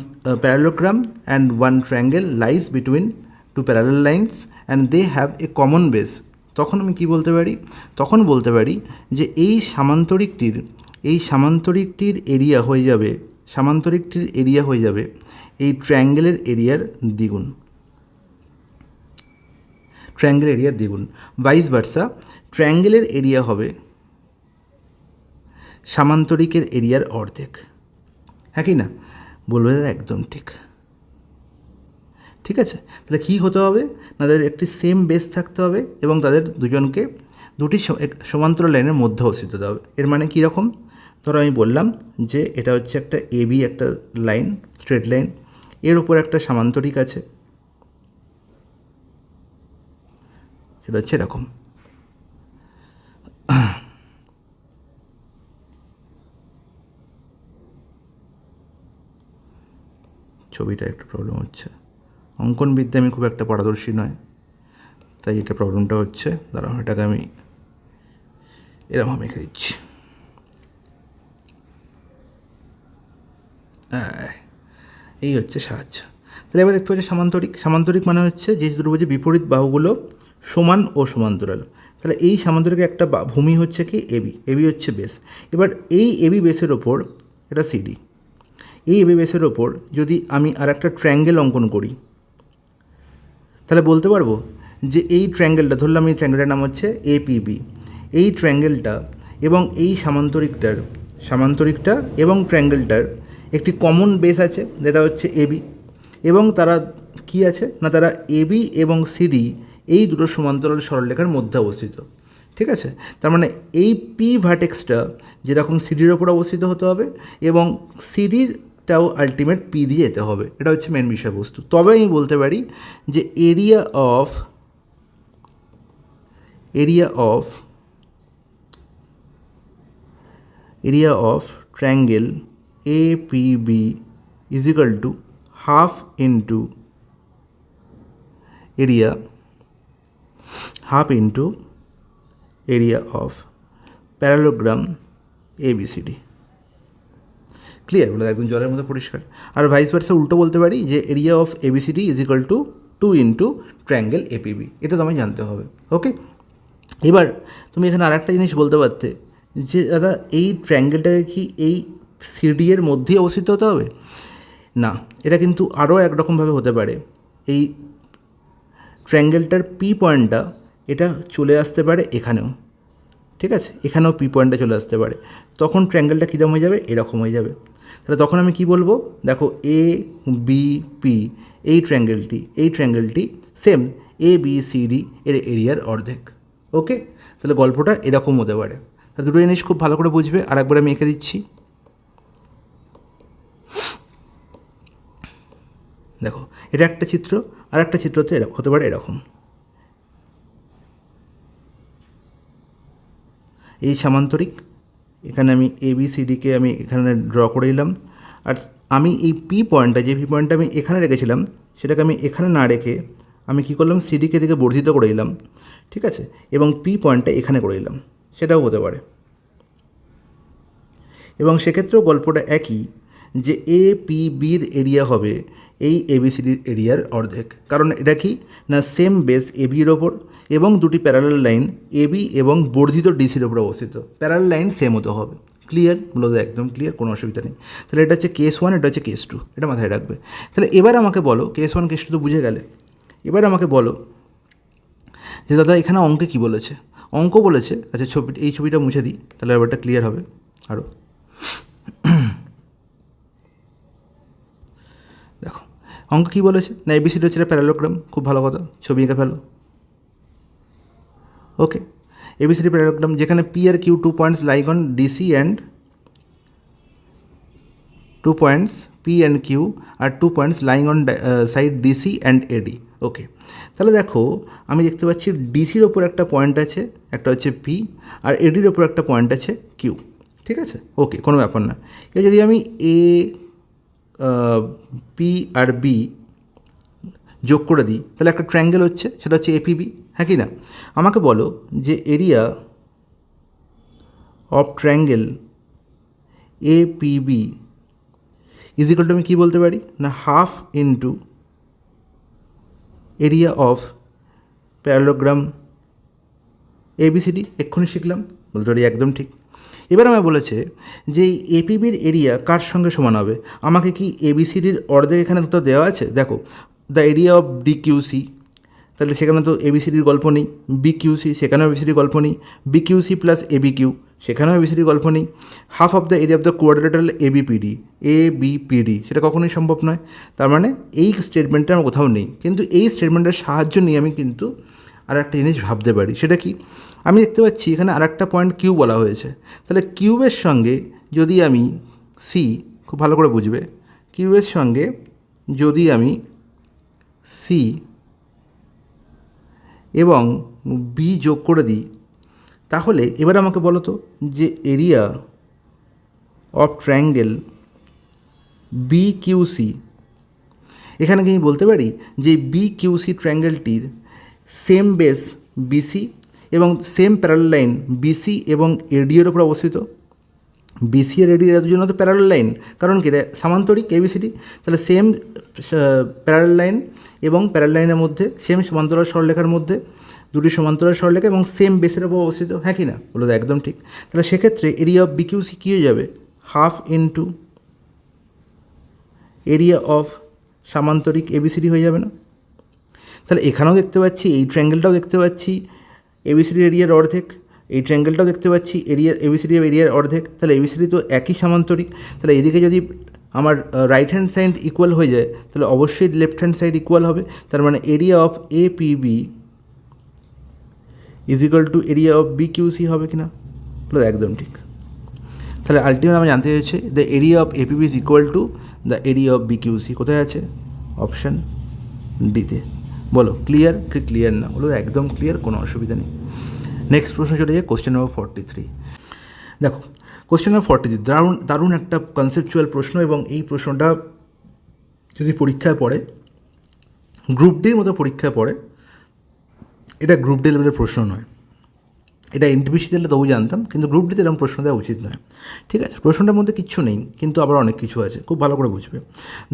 Speaker 1: parallelogram and one triangle lies between two parallel lines and they have a common base, তখন আমি কি বলতে পারি? তখন বলতে পারি যে এই সামান্তরিকটির এরিয়া হয়ে যাবে এই ট্রায়াঙ্গেলের এরিয়ার দ্বিগুণ, ভাইস ভার্সা ট্রায়াঙ্গেলের এরিয়া হবে সামান্তরিকের এরিয়ার অর্ধেক। হ্যাঁ কি না? বলবে দাদা একদম ঠিক, ঠিক আছে? তাহলে কী হতে হবে না, তাদের একটি সেম বেস থাকতে হবে এবং তাদের দুজনকে দুটি সমান্তরাল লাইনের মধ্যে অবস্থিত হতে হবে। এর মানে কীরকম? ধরো আমি বললাম যে এটা হচ্ছে একটা এবি, একটা লাইন, স্ট্রেট লাইন, এর ওপর একটা সামান্তরিক আছে, সেটা হচ্ছে এরকম। ছবিটা একটু প্রবলেম হচ্ছে, অঙ্কন বিদ্যা আমি খুব একটা পারদর্শী নয়, তাই এটা প্রবলেমটা হচ্ছে। দাঁড়াও, এটাকে আমি এরকম এঁকে দিচ্ছি। এই হচ্ছে সাহায্য। তাহলে এবার দেখতে পাচ্ছি সামান্তরিক মানে হচ্ছে যে ত্রিভুজের বিপরীত বাহুগুলো সমান ও সমান্তরাল। তাহলে এই সামান্তরিকের একটা ভূমি হচ্ছে কি এবি হচ্ছে বেস। এবার এই এবি বেসের ওপর এটা সিডি, এই এবি বেসের ওপর যদি আমি আর একটা ট্রায়াঙ্গেল অঙ্কন করি তাহলে বলতে পারবো যে এই ট্রায়াঙ্গেলটা, ধরলাম এই ট্রায়াঙ্গেলটার নাম হচ্ছে এপিবি, এই ট্রায়াঙ্গেলটা এবং এই সামান্তরিকটা এবং ট্রায়াঙ্গেলটার একটি কমন বেস আছে যেটা হচ্ছে এবি, এবং তারা কি আছে না, তারা এবি এবং সিডি এই দুটো সমান্তরাল সরলরেখার মধ্যে অবস্থিত, ঠিক আছে? তার মানে এই পি ভার্টেক্সটা যেরকম সিডির ওপর অবস্থিত হতে হবে এবং সিডিরটাও আলটিমেট পি দিয়ে যেতে হবে, এটা হচ্ছে মেন বিষয়বস্তু। তবে আমি বলতে পারি যে area of triangle APB is equal to half into area of parallelogram ABCD। Clear? বলে একদম জলের মধ্যে পরিষ্কার। আর ভাইস ভার্সা উল্টো বলতে পারি যে area of ABCD is equal to 2 into triangle APB, এটা তোমায় জানতে হবে। ওকে, এবার তুমি এখানে আর একটা জিনিস বলতে পারতে যে দাদা এই ট্রায়াঙ্গেলটাকে কি এই সিডি এর মধ্যেই অবস্থিত হতে হবে? না, এটা কিন্তু আরও একরকমভাবে হতে পারে। এই ট্রায়াঙ্গেলটার পি পয়েন্টটা এটা চলে আসতে পারে এখানেও, ঠিক আছে? এখানেও পি পয়েন্টটা চলে আসতে পারে, তখন ট্রায়াঙ্গেলটা কীরকম হয়ে যাবে? এরকম হয়ে যাবে। তাহলে তখন আমি কি বলবো? দেখো ABP এই ট্রায়াঙ্গেলটি সেম ABCD এর এরিয়ার অর্ধেক। ওকে, তাহলে গল্পটা এরকম হতে পারে। দুটো জিনিস খুব ভালো করে বুঝবে। আর একবার আমি এঁকে দিচ্ছি, দেখো এটা একটা চিত্র, আর একটা চিত্রতে হতে পারে এরকম, এই সামান্তরিক, এখানে আমি ABCDকে আমি এখানে ড্র করে দিলাম। আর আমি এই পি পয়েন্টটা, যে পি পয়েন্টটা আমি এখানে রেখেছিলাম, সেটাকে আমি এখানে না রেখে আমি কী করলাম, সিডিকে দিকে বর্ধিত করে দিলাম, ঠিক আছে, এবং পি পয়েন্টটা এখানে করে দিলাম, সেটাও হতে পারে। এবং সেক্ষেত্রেও গল্পটা একই, যে APBর এরিয়া হবে এই ABCDর এরিয়ার অর্ধেক। কারণ এটা কি না, সেম বেস ABর ওপর এবং দুটি প্যারালাল লাইন AB এবং বর্ধিত DCর ওপর অবস্থিত, প্যারালাল লাইন সেম হতে হবে। ক্লিয়ার? মূলত একদম ক্লিয়ার, কোনো অসুবিধা নেই। তাহলে এটা হচ্ছে কেস 1, এটা হচ্ছে কেস 2, এটা মাথায় রাখবে। তাহলে এবার আমাকে বলো, কেস 1 কেস 2 তো বুঝে গেলে, এবার আমাকে বলো যে দাদা এখানে অঙ্কে কী বলেছে। অঙ্ক বলেছে, আচ্ছা এই ছবিটা মুছে দিই, তাহলে ব্যাপারটা ক্লিয়ার হবে আরও। দেখো অঙ্ক কী বলেছে না, ABCD হচ্ছে প্যারালোগ্রাম, খুব ভালো কথা, ছবি এঁকে ফেলো। ওকে, ABCD প্যারালোগ্রাম, যেখানে P আর Q 2 points like on DC and 2 points P and Q are 2 points lying on side DC and AD। Okay, তাহলে দেখো আমি দেখতে পাচ্ছি ডিসির ওপর একটা পয়েন্ট আছে, একটা হচ্ছে P, আর এডির ওপর একটা পয়েন্ট আছে Q, ঠিক আছে। ওকে, কোনো ব্যাপার না। এবার যদি আমি P আর B যোগ করে দিই, তাহলে একটা ট্রায়াঙ্গেল হচ্ছে, সেটা হচ্ছে APB, হ্যাঁ কি না? আমাকে বলো যে area of triangle APB is equal to, আমি কী বলতে পারি না, half into area of parallelogram ABCD। এক্ষুনি শিখলাম, বলতে পারি একদম ঠিক। এবার আমায় বলেছে যে এই APBর এরিয়া কার সঙ্গে সমান হবে। আমাকে কি ABCDর অর্ধেক এখানে তো দেওয়া আছে, দেখো দ্য এরিয়া অফ DQC, তাহলে সেখানে তো ABCDর গল্প নেই। BQC, সেখানেও ABCDর গল্প নেই। BQC প্লাস ABQ, সেখানেও ABCDর গল্প নেই। Half of the area of the quadrilateral ABPD, সেটা কখনোই সম্ভব নয়। তার মানে এই স্টেটমেন্টটা আমার কোথাও নেই, কিন্তু এই স্টেটমেন্টের সাহায্য নিয়ে আমি কিন্তু আর একটা জিনিস ভাবতে পারি। সেটা কি, আমি দেখতে পাচ্ছি এখানে আর একটা পয়েন্ট কিউ বলা হয়েছে, তাহলে কিউবের সঙ্গে যদি আমি সি, খুব ভালো করে বুঝবে, কিউবের সঙ্গে যদি আমি সি এবং বি যোগ করে দিই, তাহলে এবার আমাকে বলো তো যে এরিয়া অফ ট্রায়াঙ্গেল BQC, এখানে কি আমি বলতে পারি যে BQC ট্রায়াঙ্গেলটির সেম বেস BC এবং সেম প্যারালাল লাইন BC এবং AD এর ওপর অবস্থিত। BC আর AD এর জন্য তো প্যারালাল লাইন, কারণ কি সামান্তরিক ABCD, তাহলে সেম প্যারালাল লাইন এবং প্যারালাল লাইনের মধ্যে সেম সমান্তরাল সরলরেখার মধ্যে দুটি সমান্তরাল সরলরেখা এবং সেম বেসের ওপর অবস্থিত, হ্যাঁ কি না? বলো তো একদম ঠিক। তাহলে সেক্ষেত্রে এরিয়া অফ BQC কী হয়ে যাবে, হাফ ইন্টু এরিয়া অফ সামান্তরিক ABCD হয়ে যাবে না? তাহলে এখানেও দেখতে পাচ্ছি, এই ট্রায়াঙ্গেলটাও দেখতে পাচ্ছি ABCD এরিয়ার অর্ধেক, এই ট্রায়াঙ্গেলটাও দেখতে পাচ্ছি ABCD এরিয়ার অর্ধেক, তাহলে ABCD তো একই সামান্তরিক। তাহলে এদিকে যদি আমার রাইট হ্যান্ড সাইড ইকুয়াল হয়ে যায়, তাহলে অবশ্যই লেফট হ্যান্ড সাইড ইকুয়াল হবে। তার মানে area of APB is equal two area of BQC হবে কি না? বলো একদম ঠিক। তাহলে আলটিমেট আমরা জানতে চাইছি the area of APB is equal to the area of BQC। কোথায় আছে? অপশান ডিতে। বলো ক্লিয়ার কি ক্লিয়ার না? বলো একদম ক্লিয়ার, কোনো অসুবিধা নেই। নেক্সট প্রশ্ন চলে যায় কোশ্চেন নম্বর 43। দেখো কোশ্চেন নম্বর 43 দারুণ একটা কনসেপচুয়াল প্রশ্ন, এবং এই প্রশ্নটা যদি পরীক্ষায় পড়ে, গ্রুপ ডির মতো পরীক্ষায় পড়ে, এটা গ্রুপ ডি লেভেলের প্রশ্ন নয়, এটা NTPC দিলে তবু জানতাম, কিন্তু গ্রুপ ডিতে এরকম প্রশ্ন দেওয়া উচিত নয়। ঠিক আছে, প্রশ্নটার মধ্যে কিচ্ছু নেই, কিন্তু আবার অনেক কিছু আছে, খুব ভালো করে বুঝবে।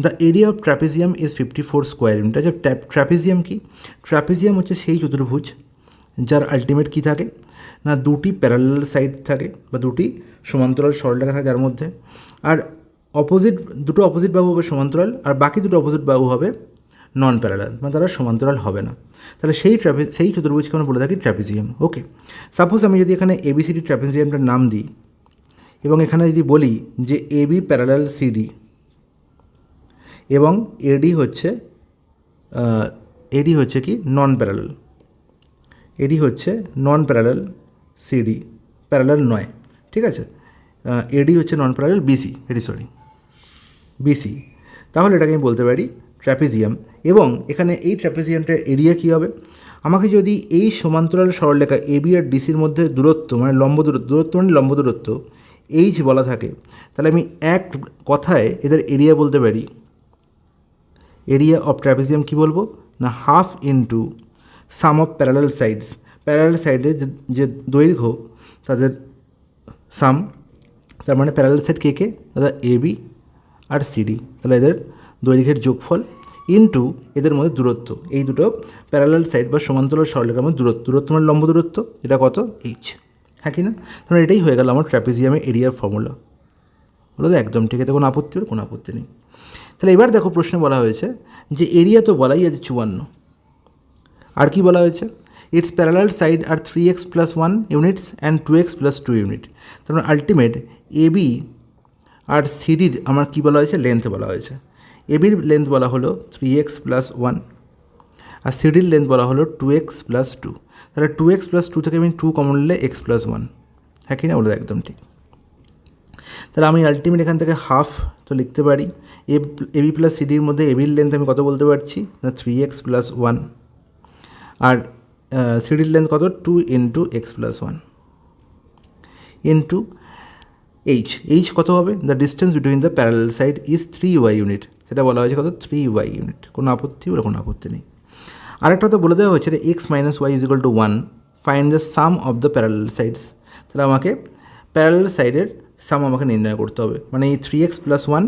Speaker 1: The area of trapezium is 54 square unit. আচ্ছা ট্র্যাপিজিয়াম কি? ট্র্যাপিজিয়াম হচ্ছে সেই চতুর্ভুজ যার আলটিমেট কী থাকে না, দুটি প্যারালাল সাইড থাকে বা দুটি সমান্তরাল সরলরেখা থাকে যার মধ্যে, আর দুটো অপোজিট বাহু হবে সমান্তরাল, আর বাকি দুটো অপোজিট বাহু হবে নন প্যারালাল, মানে তারা সমান্তরাল হবে না। তাহলে সেই চতুর্ভুজকে আমরা বলে থাকি ট্র্যাপিজিয়াম। ওকে, সাপোজ আমি যদি এখানে ABCD ট্র্যাপিজিয়ামটার নাম দিই, এবং এখানে যদি বলি যে AB প্যারালাল CD এবং AD হচ্ছে কি নন প্যারালাল, AD হচ্ছে নন প্যারালাল CD, প্যারালাল নয়, ঠিক আছে। এডি হচ্ছে নন প্যারালাল, বিসি, তাহলে এটাকে আমি বলতে পারি ট্র্যাপিজিয়াম। এবং এখানে এই ট্র্যাপিজিয়ামটার এরিয়া কী হবে, আমাকে যদি এই সমান্তরাল সরলরেখা এবি আর ডিসির মধ্যে দূরত্ব মানে লম্ব দূরত্ব এইচ বলা থাকে, তাহলে আমি এক কথায় এদের এরিয়া বলতে পারি, এরিয়া অফ ট্র্যাপিজিয়াম কী বলবো না, half into some of parallel sides, parallel সাইডের যে দৈর্ঘ্য তাদের সাম, তার মানে প্যারালাল সাইড কে কে দাদা, এবি আর সিডি, তাহলে এদের দৈর্ঘ্যের যোগফল ইন্টু এদের মধ্যে দূরত্ব, এই দুটো প্যারালাল সাইড বা সমান্তরাল সরলরেখার মধ্যে দূরত্ব মানে লম্ব দূরত্ব, এটা কত, এইচ, হ্যাঁ কি না। তাহলে এটাই হয়ে গেল আমার ট্র্যাপিজিয়ামের এরিয়ার ফর্মুলা। বলো তো একদম ঠিক, এতে কোনো আপত্তি হলো, কোনো আপত্তি নেই। তাহলে এবার দেখো প্রশ্নে বলা হয়েছে যে এরিয়া তো বলাই আছে 54, আর কি বলা হয়েছে, it's parallel side are 3x + 1 units and 2x + 2 unit. তার মানে আলটিমেট এবি আর সিডির আমার কী বলা হয়েছে, লেন্থ বলা হয়েছে। এবির লেন্থ বলা হলো 3x + 1 আর সিডির লেন্থ বলা হলো 2x + 2। তাহলে 2x + 2 থেকে আমি 2 কমন নিলে x + 1, হ্যাঁ কি না, বলে একদম ঠিক। তাহলে আমি আলটিমেট এখান থেকে হাফ তো লিখতে পারি, এবি প্লাস সিডির মধ্যে এবির লেন্থ আমি কত বলতে পারছি না 3x + 1 আর সিডির লেন্থ কত 2 × x + 1 ইন্টু এইচ কত হবে, the distance between the parallel side is 3y unit, সেটা বলা হয়েছে কত 3y ইউনিট, কোনো আপত্তি বলে কোনো আপত্তি নেই। আরেকটা তো বলে দেওয়া হয়েছে x - y = 1, find the some of the parallel sides. তাহলে আমাকে প্যারালাল সাইডের সাম আমাকে নির্ণয় করতে হবে, মানে এই 3x + 1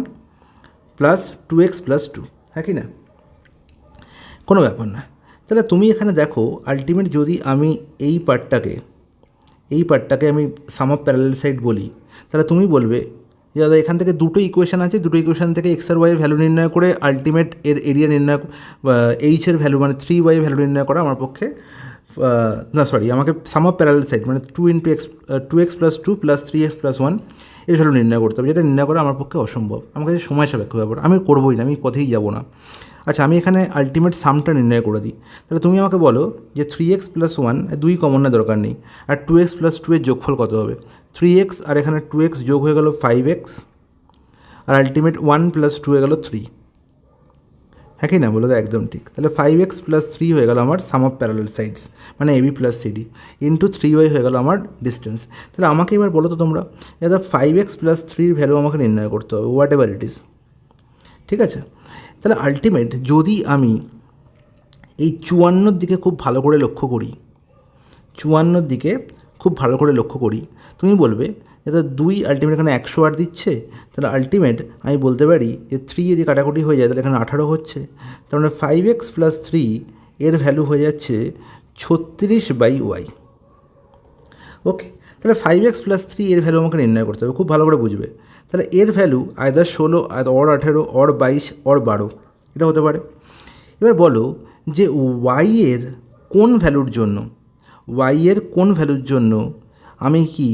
Speaker 1: + 2x + 2, হ্যাঁ কি না, কোনো ব্যাপার না। তাহলে তুমি এখানে দেখো আলটিমেট যদি আমি এই পার্টটাকে আমি সাম অফ প্যারালাল সাইড বলি, তাহলে তুমি বলবে যে দাদা এখান থেকে দুটো ইকুয়েশান আছে, দুটো ইকুয়েশান থেকে এক্স আর ওয়াইয়ের ভ্যালু নির্ণয় করে আলটিমেট এর এরিয়া নির্ণয়, এইচের ভ্যালু মানে 3y ভ্যালু নির্ণয় করা আমার পক্ষে আমাকে সাম অফ প্যারালাল সাইড মানে 2x + 2 + 3x + 1 এর ভ্যালু নির্ণয় করতে হবে, যেটা নির্ণয় করা আমার পক্ষে অসম্ভব, আমার কাছে সময় সাপেক্ষ ব্যাপার, আমি করবোই না, আমি পথেই যাব না। আচ্ছা, আমি এখানে আলটিমেট সামটা নির্ণয় করে দিই। তাহলে তুমি আমাকে বলো যে 3x + 1 2 কমন না, দরকার নেই, আর 2x + 2 এর যোগফল কত হবে, 3x আর এখানে 2x যোগ হয়ে গেল 5x আর আলটিমেট 1 + 2 হয়ে গেল 3, হ্যাঁ কি না, বলো তো একদম ঠিক। তাহলে 5x + 3 হয়ে গেল আমার সাম অফ প্যারালাল সাইডস মানে AB plus CD into 3y হয়ে গেল আমার ডিস্টেন্স। তাহলে আমাকে এবার বলো তো তোমরা, দাদা 5x + 3 এর ভ্যালু আমাকে নির্ণয় করতে হবে, হোয়াট এভার ইট ইজ, ঠিক আছে। তাহলে আলটিমেট যদি আমি এই 54 দিকে খুব ভালো করে লক্ষ্য করি, তুমি বলবে এটা 2 আলটিমেট এখানে 108 দিচ্ছে, তাহলে আলটিমেট আমি বলতে পারি যে 3 যদি কাটাকুটি হয়ে যায় তাহলে এখানে 18 হচ্ছে, তার মানে 5x + 3 এর ভ্যালু হয়ে যাচ্ছে 36/y। ওকে, তাহলে 5x + 3 এর ভ্যালু আমাকে নির্ণয় করতে হবে, খুব ভালো করে বুঝবে। তাহলে এর value either 16 or 18 or 22 or 12 এটা হতে পারে। এবার বলো যে y এর কোন ভ্যালুর জন্য আমি কি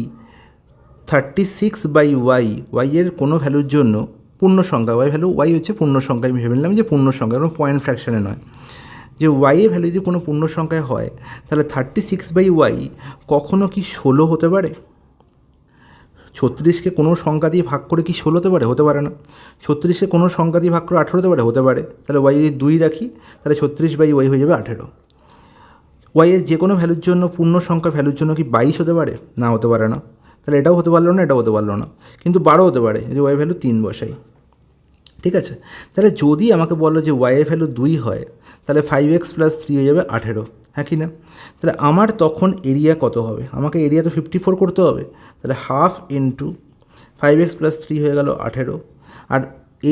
Speaker 1: 36/y এর কোনো ভ্যালুর জন্য পূর্ণ সংখ্যা, y হচ্ছে পূর্ণ সংখ্যা, আমি ভেবে নিলাম যে পূর্ণ সংখ্যা, কোনো পয়েন্ট ফ্র্যাকশানে নয়, যে y এর ভ্যালু যদি কোনো পূর্ণ সংখ্যায় হয় তাহলে 36/y কখনো কি 16 হতে পারে? 36কে কোনো সংখ্যা দিয়ে ভাগ করে কি 16 হতে পারে? হতে পারে না। 36কে কোনো সংখ্যা দিয়ে ভাগ করে 18 হতে পারে? হতে পারে। তাহলে y যদি 2 রাখি তাহলে 36/y হয়ে যাবে 18। y এর যে কোনো ভ্যালুর জন্য পূর্ণ সংখ্যার ভ্যালুর জন্য কি 22 হতে পারে? না, হতে পারে না। তাহলে এটাও হতে পারলো না, এটাও হতে পারলো না, কিন্তু 12 হতে পারে, যে y ভ্যালু 3 বসাই, ঠিক আছে। তাহলে যদি আমাকে বলো যে y এর ভ্যালু 2 হয় তাহলে 5x + 3 হয়ে যাবে 18, হ্যাঁ কি না? তাহলে আমার তখন এরিয়া কত হবে? আমাকে এরিয়া তো 54 করতে হবে, তাহলে হাফ ইন্টু 5x + 3 হয়ে গেল 18, আর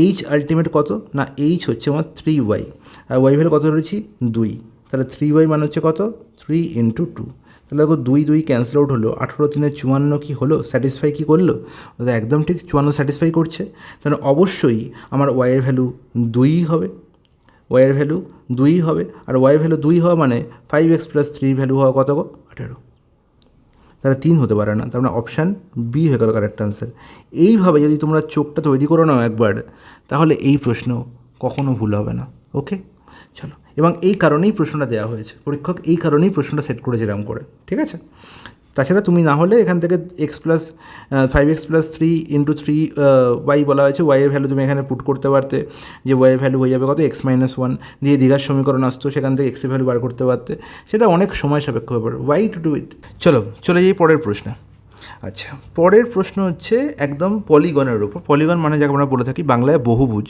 Speaker 1: এইচ আলটিমেট কত না, এইচ হচ্ছে আমার 3y, আর y ভ্যালু কত ধরেছি 2, তাহলে 3y মানে হচ্ছে কত 3 × 2, তাহলে দেখো 2 2 ক্যান্সেল আউট হলো, 18 3 54 কি হলো, স্যাটিসফাই কি করলো? একদম ঠিক, 54 স্যাটিসফাই করছে, তাহলে অবশ্যই আমার y এর ভ্যালু 2 হবে, আর y এর ভ্যালু 2 হওয়া মানে 5x + 3 ভ্যালু হওয়া কত, 18, তাহলে 3 হতে পারে না, তার মানে অপশান বি হয়ে গেল কারেক্ট আনসার। এইভাবে যদি তোমরা চোখটা তৈরি করো নাও একবার, তাহলে এই প্রশ্ন কখনো ভুল হবে না। ওকে, চলো, এবং এই কারণেই প্রশ্নটা দেওয়া হয়েছে, পরীক্ষক এই কারণেই প্রশ্নটা সেট করেছে এরকম করে, ঠিক আছে। তাছাড়া তুমি না হলে এখান থেকে x plus 5x+3 into 3y বলা হয়েছে, ওয়াইয়ের ভ্যালু তুমি এখানে পুট করতে পারতে, যে ওয়াইয়ের ভ্যালু হয়ে যাবে কত x-1 দিয়ে দীঘার সমীকরণ আসতো, সেখান থেকে এক্সের ভ্যালু বার করতে পারতে। সেটা অনেক সময় সাপেক্ষ ব্যাপার, ওয়াই টু ডু ইট। চলে যাই পরের প্রশ্নে। আচ্ছা, পরের প্রশ্ন হচ্ছে একদম পলিগনের উপর। পলিগন মানে যাকে আমরা বলে থাকি বাংলায় বহুভুজ,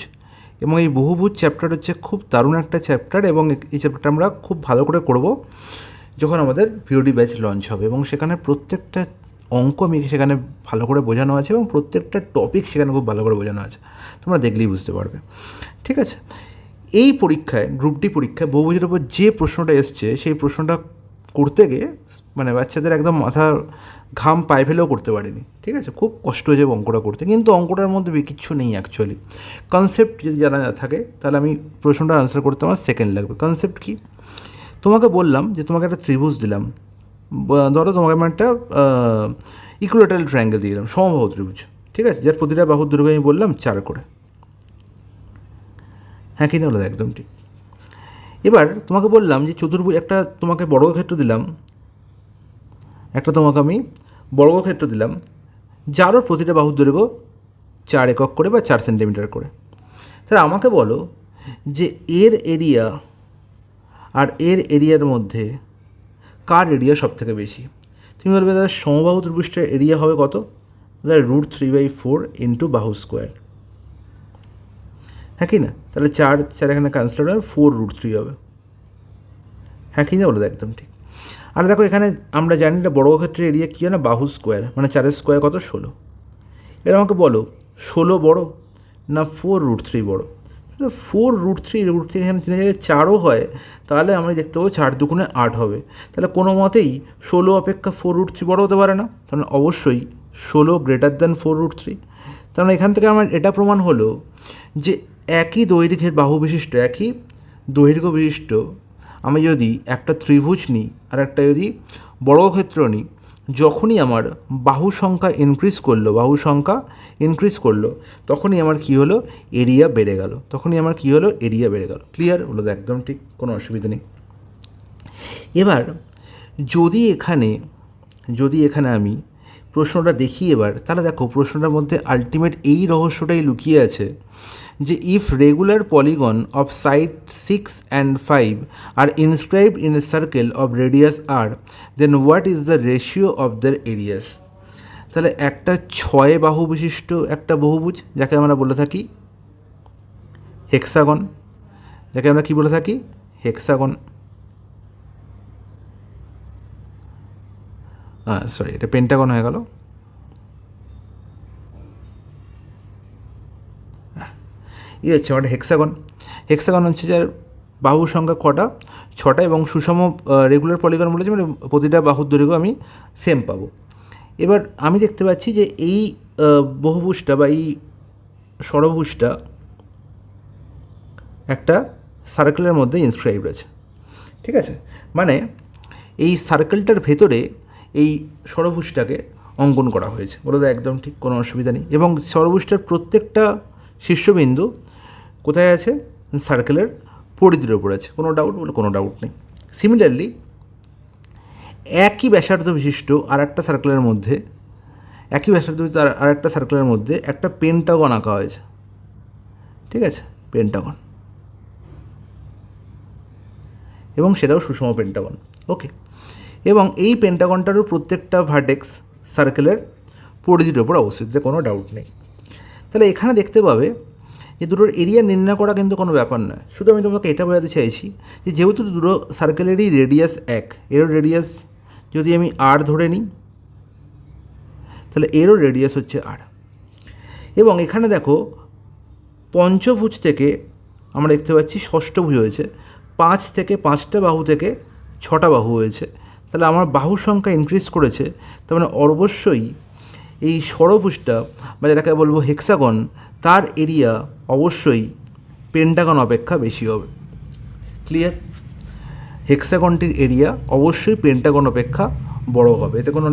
Speaker 1: এবং এই বহুভুজ চ্যাপ্টার হচ্ছে খুব দারুণ একটা চ্যাপ্টার, এবং এই চ্যাপ্টারটা আমরা খুব ভালো করে করব যখন আমাদের ভিওডি ব্যাচ লঞ্চ হবে, এবং সেখানে প্রত্যেকটা অঙ্ক আমি সেখানে ভালো করে বোঝানো আছে, এবং প্রত্যেকটা টপিক সেখানে খুব ভালো করে বোঝানো আছে, তোমরা দেখলেই বুঝতে পারবে। ঠিক আছে, এই পরীক্ষায়, গ্রুপ ডি পরীক্ষায় বহুভুজের উপর যে প্রশ্নটা এসছে, সেই প্রশ্নটা করতে গিয়ে মানে বাচ্চাদের একদম মাথার ঘাম পায়ে ফেলেও করতে পারিনি। ঠিক আছে, খুব কষ্ট হয়েছে অঙ্কটা করতে, কিন্তু অঙ্কটার মধ্যে কিচ্ছু নেই অ্যাকচুয়ালি। কনসেপ্ট যদি জানা থাকে তাহলে আমি প্রশ্নটা আনসার করতে আমার সেকেন্ড লাগবে। কনসেপ্ট কি? তোমাকে বললাম যে তোমাকে একটা ত্রিভুজ দিলাম, ধরো তোমাকে আমি একটা ইকুইলেটারাল ট্রায়াঙ্গেল দিয়ে দিলাম, সমবাহু ত্রিভুজ। ঠিক আছে, যার প্রতিটা বাহুর দৈর্ঘ্য আমি বললাম 4 করে। হ্যাঁ কি না হলো? একদম ঠিক। এবার তোমাকে বললাম যে চতুর্ভুজ, একটা তোমাকে বর্গক্ষেত্র দিলাম, একটা তোমাকে আমি বর্গক্ষেত্র দিলাম যারও প্রতিটা বাহুর দৈর্ঘ্য 4 একক করে বা 4 সেন্টিমিটার করে। তাহলে আমাকে বলো যে এর এরিয়া আর এর এরিয়ার মধ্যে কার এরিয়া সব থেকে বেশি? তুমি বলবে দাদা সমবাহু ত্রিভুজটার এরিয়া হবে কত? দাদা √3/4 ইন্টু বাহু স্কোয়ার। হ্যাঁ কি না? তাহলে 4 এখানে ক্যান্সেল হবে, 4√3 হবে। হ্যাঁ কি না বলো? একদম ঠিক। আর দেখো এখানে আমরা জানি না বর্গক্ষেত্রের এরিয়া কী, না বাহু স্কোয়ার, মানে 4 স্কোয়ার কত? 16। এবার আমাকে বলো 16 বড় না 4√3 বড়? 4√3 এখানে 3 জায়গায় 4ও হয়, তাহলে আমি দেখতে পাবো 4 দুগুণে 8 হবে। তাহলে কোনো মতেই 16 অপেক্ষা 4√3 বড় হতে পারে না, কারণ অবশ্যই 16 গ্রেটার দ্যান 4√3। কারণ এখান থেকে আমার এটা প্রমাণ হলো যে একই দৈর্ঘ্যের বাহু বিশিষ্ট, একই দৈর্ঘ্য বিশিষ্ট আমি যদি একটা ত্রিভুজ নিই আর একটা যদি বর্গক্ষেত্র নিই, যখনই আমার বাহু সংখ্যা ইনক্রিজ করলো তখনই আমার কী হলো? এরিয়া বেড়ে গেল। এরিয়া বেড়ে গেল। ক্লিয়ার হলো? একদম ঠিক, কোনো অসুবিধা নেই। এবার যদি এখানে আমি প্রশ্নটা দেখি এবার, তাহলে দেখো প্রশ্নটার মধ্যে আলটিমেট এই রহস্যটাই লুকিয়ে আছে যে if regular polygon of side 6 and 5 are inscribed in a circle of radius R, then what is the ratio of their areas? তাহলে একটা 6 বাহু বিশিষ্ট একটা বহুভুজ, যাকে আমরা বলে থাকি হেক্সাগন, সরি এটা পেন্টাগন হয়ে গেল। হচ্ছে আমাদের হেক্সাগন হচ্ছে যার বাহু সংখ্যা কটা? 6টা, এবং সুষম রেগুলার পলিগন বলেছে মানে প্রতিটা বাহুর দৈর্ঘ্য আমি সেম পাবো। এবার আমি দেখতে পাচ্ছি যে এই বহুভুজটা বা এই ষড়ভুজটা একটা সার্কেলের মধ্যে ইনস্ক্রাইবড আছে। ঠিক আছে, মানে এই সার্কেলটার ভেতরে এই ষড়ভুজটাকে অঙ্কন করা হয়েছে। বলো তো একদম ঠিক, কোনো অসুবিধা নেই। এবং ষড়ভুজটার প্রত্যেকটা শীর্ষবিন্দু কোথায় আছে? সার্কেলের পরিধির ওপর আছে। কোনো ডাউট? বলে কোনো ডাউট নেই। সিমিলারলি একই ব্যাসার্ধ বিশিষ্ট আর একটা সার্কেলের মধ্যে একটা পেন্টাগন আঁকা হয়েছে। ঠিক আছে, পেন্টাগন, এবং সেটাও সুষম পেন্টাগন। ওকে, এবং এই পেন্টাগনটারও প্রত্যেকটা ভার্টেক্স সার্কেলের পরিধির ওপর অবস্থিত, কোনো ডাউট নেই। তাহলে এখানে দেখতে পাবে যে দুটোর এরিয়া নির্ণয় করা কিন্তু কোনো ব্যাপার নয়। শুধু আমি তোমাকে এটা বোঝাতে চাইছি যে যেহেতু দুটো সার্কেলেরই রেডিয়াস এর রেডিয়াস যদি আমি আর ধরে নিই, তাহলে এরও রেডিয়াস হচ্ছে আর। এবং এখানে দেখো পঞ্চভুজ থেকে আমরা দেখতে পাচ্ছি ষষ্ঠভুজ হয়েছে, 5 থেকে 5টা বাহু থেকে 6টা বাহু হয়েছে। তাহলে আমার বাহুর সংখ্যা ইনক্রিজ করেছে, তার মানে অবশ্যই এই ষড়ভুজটা বা যেটাকে বলবো হেক্সাগন, তার এরিয়া অবশ্যই পেন্টাগন অপেক্ষা বেশি হবে। ক্লিয়ার? হেক্সাগনটির এরিয়া অবশ্যই পেন্টাগন অপেক্ষা বড় হবে, এতে কোনো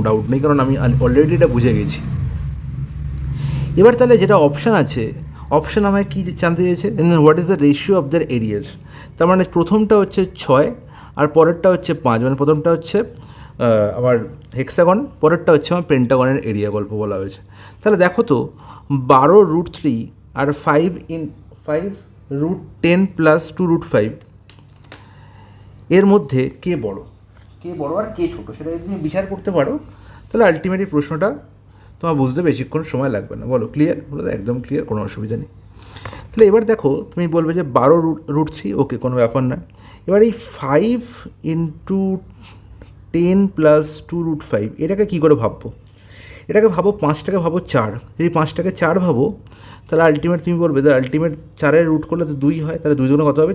Speaker 1: ডাউট নেই, কারণ আমি অলরেডি এটা বুঝে গেছি। এবার তাহলে যেটা অপশান আমায় কী জানতে চেয়েছে? What is the ratio of their areas? তার মানে প্রথমটা হচ্ছে 6 আর পরেরটা হচ্ছে 5, মানে প্রথমটা হচ্ছে আমার হেক্সাগন, পরেরটা হচ্ছে আমার পেন্টাগনের এরিয়া গল্প বলা হয়েছে। তাহলে দেখো তো 12√3 আর 5√10 প্লাস 2√5 এর মধ্যে কে বড় আর কে ছোটো সেটা যদি তুমি বিচার করতে পারো তাহলে আলটিমেটলি প্রশ্নটা তোমার বুঝতে বেশিক্ষণ সময় লাগবে না। বলো ক্লিয়ার? বলো একদম ক্লিয়ার, কোনো অসুবিধা নেই। তাহলে এবার দেখো তুমি বলবে যে 12√3 ওকে কোনো ব্যাপার না। এবার এই 5×10 প্লাস 2√5 এটাকে কী করে ভাববো? এটাকে ভাবো 5টাকে ভাবো 4, যদি 5টাকে 4 ভাবো তাহলে আলটিমেট তুমি বলবে যে আলটিমেট 4-এর রুট করলে তো 2 হয়, তাহলে 2 দুগুণে কত হবে?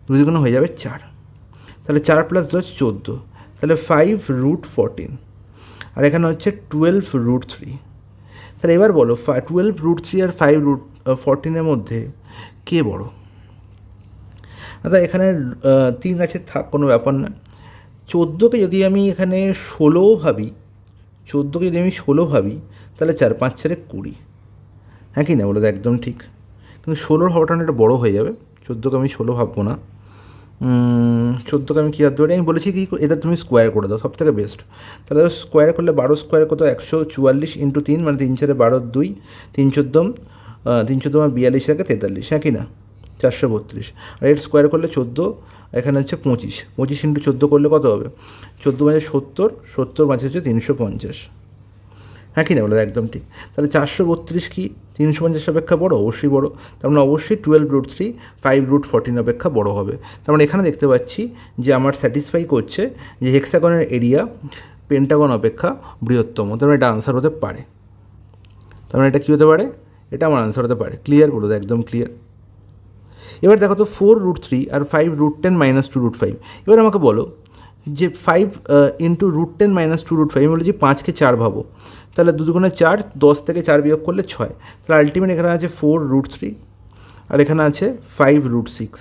Speaker 1: 2 দুগুণে হয়ে যাবে 4, তাহলে 4 প্লাস 10 14, তাহলে 5√14, আর এখানে হচ্ছে 12√3। তাহলে এবার বলো 12√3 আর 5√14 মধ্যে কে বড়? দাদা এখানে 3 আছে, থাক কোনো ব্যাপার না। 14কে যদি আমি এখানে 16 ভাবি, 14কে যদি আমি 16 ভাবি তাহলে 4 5 4 20, হ্যাঁ কি না? বলো একদম ঠিক। কিন্তু 16 হওয়াটা এটা বড়ো হয়ে যাবে, 14কে আমি 16 ভাববো না। 14কে আমি কী ভাবতে পারি? আমি বলেছি কি এটা তুমি স্কোয়ার করে দাও, সব থেকে বেস্ট। তাহলে স্কোয়ার করলে 12 স্কোয়ার কত? 144 × 3 মানে 3 4 12 2, 3 14 42 রাখে 43, হ্যাঁ কি না? 432। আর এর স্কোয়ার করলে 14, এখানে হচ্ছে 25, 25 × 14 করলে কত হবে? 14 মাঝে 70, 70 মাঝে হচ্ছে 350, হ্যাঁ কি না? বলো একদম ঠিক। তাহলে 432 কি 350 অপেক্ষা বড়? অবশ্যই বড়। তার মানে অবশ্যই 12√3 5√14 অপেক্ষা বড় হবে। তার মানে এখানে দেখতে পাচ্ছি যে আমার স্যাটিসফাই করছে যে হেক্সাগনের এরিয়া পেন্টাগন অপেক্ষা বৃহত্তম। তার মানে এটা আনসার হতে পারে। তার মানে এটা কী হতে পারে? এটা আমার আনসার হতে পারে। ক্লিয়ার? বলো একদম ক্লিয়ার। এবার দেখো তো 4√3 আর 5√10 মাইনাস 2√5। এবার আমাকে বলো যে 5 × 10 - 2√5, আমি বলেছি 5কে 4 ভাবো, তাহলে 2 দুগুণে 4, 10 থেকে 4 বিয়োগ করলে 6, তাহলে আলটিমেট এখানে আছে 4√3 আর এখানে আছে 5√6।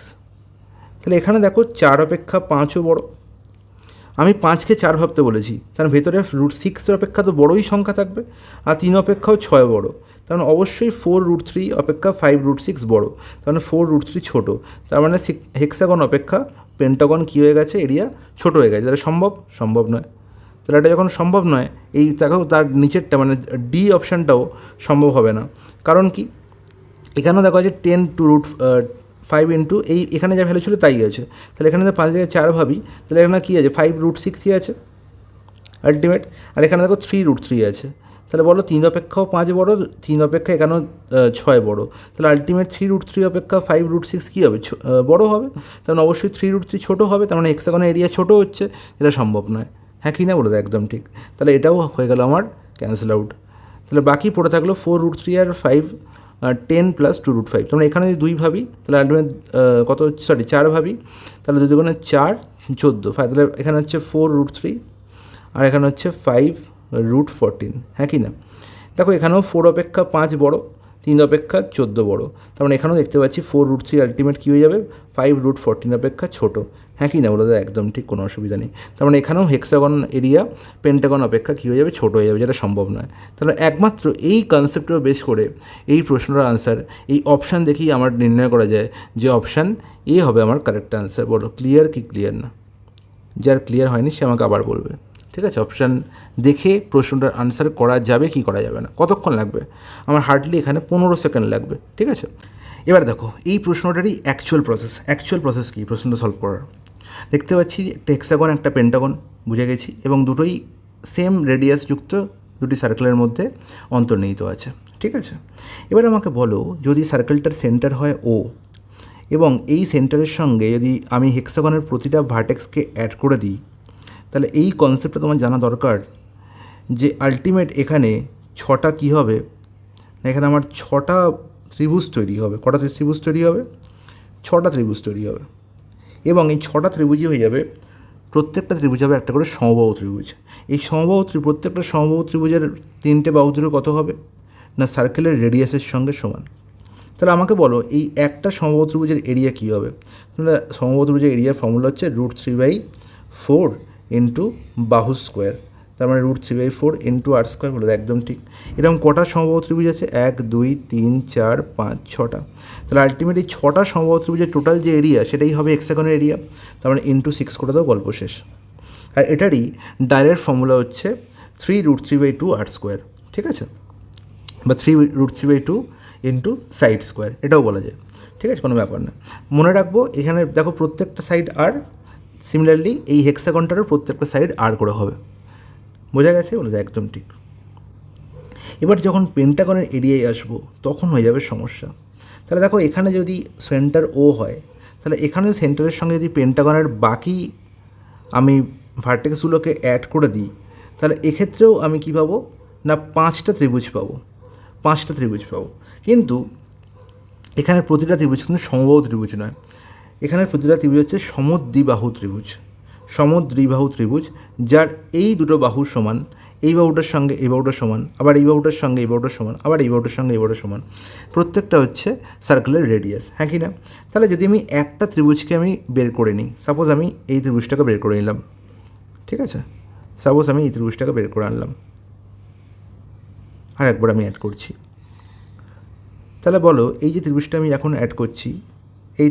Speaker 1: তাহলে এখানে দেখো 4 অপেক্ষা 5ও বড়। আমি 5কে 4 ভাবতে বলেছি, তার ভেতরে √6 অপেক্ষা তো বড়ই সংখ্যা থাকবে, আর 3 অপেক্ষাও 6 বড়। তার মানে অবশ্যই 4√3 অপেক্ষা 5√6 বড়, তার মানে 4√3 ছোটো। তার মানে হেক্সাগন অপেক্ষা পেন্টাগন কী হয়ে গেছে? এরিয়া ছোটো হয়ে গেছে। তাহলে সম্ভব নয়। তাহলে এটা যখন সম্ভব নয়, এই দেখো তার নিচেরটা মানে ডি অপশানটাও সম্ভব হবে না। কারণ কি? এখানেও দেখো আছে 10√5 ইন্টু এই এখানে যা ভ্যালু ছিল তাই আছে। তাহলে এখানে 5 জায়গায় 4 ভাবি, তাহলে এখানে কী আছে? 5√6ই আছে আলটিমেট। আর এখানে দেখো 3√3 আছে। তাহলে বলো 3 অপেক্ষাও 5 বড়, 3 অপেক্ষা এখানেও 6 বড়। তাহলে আলটিমেট 3√3 অপেক্ষা 5√6 কী হবে? বড় হবে। তার মানে অবশ্যই 3√3 ছোটো হবে। তার মানে হেক্সাগনের এরিয়া ছোটো হচ্ছে, যেটা সম্ভব নয়, হ্যাঁ কি না? বলো একদম ঠিক। তাহলে এটাও হয়ে গেল আমার ক্যান্সেল আউট। তাহলে বাকি পড়ে থাকলো 4√3 আর 510 প্লাস 2√5। তোমরা এখানে যদি 2 ভাবি তাহলে আলটিমেট কত? 4 ভাবি, তাহলে 2 দুগুণে 4, 14, তাহলে এখানে হচ্ছে 4√3 আর এখানে হচ্ছে 5√14, হ্যাঁ কি না? দেখো এখানেও 4 অপেক্ষা 5 বড়, 3 অপেক্ষা 14 বড়। তার মানে এখানেও দেখতে পাচ্ছি 4√3 আলটিমেট কী হয়ে যাবে? 5√14 অপেক্ষা ছোটো, হ্যাঁ কি না? বলো একদম ঠিক, কোনো অসুবিধা নেই। তার মানে এখানেও হেক্সাগন এরিয়া পেন্টাগন অপেক্ষা কী হয়ে যাবে? ছোটো হয়ে যাবে, যেটা সম্ভব নয়। তাহলে একমাত্র এই কনসেপ্টের বেস করে এই প্রশ্নটার আনসার এই অপশান দেখেই আমার নির্ণয় করা যায় যে অপশান এ হবে আমার কারেক্ট আনসার। বলো ক্লিয়ার কি ক্লিয়ার না? যার ক্লিয়ার হয়নি সে আমাকে আবার বলবে, ঠিক আছে? অপশান দেখে প্রশ্নটার আনসার করা যাবে কি করা যাবে না, কতক্ষণ লাগবে? আমার হার্ডলি এখানে 15 সেকেন্ড লাগবে, ঠিক আছে? এবার দেখো এই প্রশ্নটারই অ্যাকচুয়াল প্রসেস কী প্রশ্নটা সলভ করার। দেখতে পাচ্ছি একটা হেক্সাগন একটা পেন্টাগন, বুঝে গেছি, এবং দুটোই সেম রেডিয়াস যুক্ত দুটি সার্কেলের মধ্যে অন্তর্নিহিত আছে, ঠিক আছে? এবার আমাকে বলো যদি সার্কেলটার সেন্টার হয় ও, এবং এই সেন্টারের সঙ্গে যদি আমি হেক্সাগনের প্রতিটা ভার্টেক্সকে অ্যাড করে দিই, তাহলে এই কনসেপ্টটা তোমার জানা দরকার যে আলটিমেট এখানে 6টা কী হবে? এখানে আমার 6টা ত্রিভুজ তৈরি হবে। কটা ত্রিভুজ তৈরি হবে? 6টা ত্রিভুজ তৈরি হবে, এবং এই 6টা ত্রিভুজই হয়ে যাবে, প্রত্যেকটা ত্রিভুজ হবে একটা করে সমবাহু ত্রিভুজ। এই প্রত্যেকটা সমবাহু ত্রিভুজের 3টে বাহু দূরে কত হবে? না সার্কেলের রেডিয়াসের সঙ্গে সমান। তাহলে আমাকে বলো এই একটা সমবাহু ত্রিভুজের এরিয়া কী হবে? তোমরা সমবাহু ত্রিভুজের এরিয়ার ফর্মুলা হচ্ছে √3/4 ইন্টু বাহু স্কোয়ার, তার মানে √3/4 ইন্টু আর স্কোয়ার। বলো একদম ঠিক। এরকম কটা সমবাহু ত্রিভুজ আছে? 1 2 3 4 5 6টা। তাহলে আলটিমেটলি 6টা সমবাহু ত্রিভুজের টোটাল যে এরিয়া সেটাই হবে হেক্সাগনের এরিয়া। তার মানে ইন্টু 6 করে দাও, গল্প শেষ। আর এটারই ডাইরেক্ট ফর্মুলা হচ্ছে 3√3/2 r স্কোয়ার, ঠিক আছে, বা 3√3/2 ইন্টু সাইড স্কোয়ার, এটাও বলা যায়, ঠিক আছে, কোনো ব্যাপার না। মনে রাখবো এখানে দেখো প্রত্যেকটা সাইড আর, সিমিলারলি এই হেক্সাগনটারও প্রত্যেকটা সাইড আর করে হবে, বোঝা গেছে? বলে যায় একদম ঠিক। এবার যখন পেন্টাগনের এরিয়ায় আসবো তখন হয়ে যাবে সমস্যা। তাহলে দেখো এখানে যদি সেন্টার ও হয়, তাহলে এখানে সেন্টারের সঙ্গে যদি পেন্টাগনের বাকি আমি ভার্টেক্সগুলোকে অ্যাড করে দিই, তাহলে এক্ষেত্রেও আমি কী পাবো না 5টা ত্রিভুজ পাবো, 5টা ত্রিভুজ পাবো। কিন্তু এখানের প্রতিটা ত্রিভুজ কিন্তু সমবাহু ত্রিভুজ নয়, এখানের প্রতিটা ত্রিভুজ হচ্ছে সমদ্বিবাহু ত্রিভুজ, সমদ্বিবাহু ত্রিভুজ, যার এই দুটো বাহুর সমান, এই বাহুটার সঙ্গে এই বাহুটার সমান, আবার এই বাহুটার সঙ্গে এই বাহুটার সমান, আবার এই বাহুটার সঙ্গে এই বাহুটার সমান, প্রত্যেকটা হচ্ছে সার্কেলের রেডিয়াস, হ্যাঁ কি না? তাহলে যদি আমি একটা ত্রিভুজকে আমি বের করে নিই, সাপোজ আমি এই ত্রিভুজটাকে বের করে নিলাম, ঠিক আছে, সাপোজ আমি এই ত্রিভুজটাকে বের করে আনলাম, আর একবার আমি অ্যাড করছি। তাহলে বলো এই যে ত্রিভুজটা আমি এখন অ্যাড করছি, এই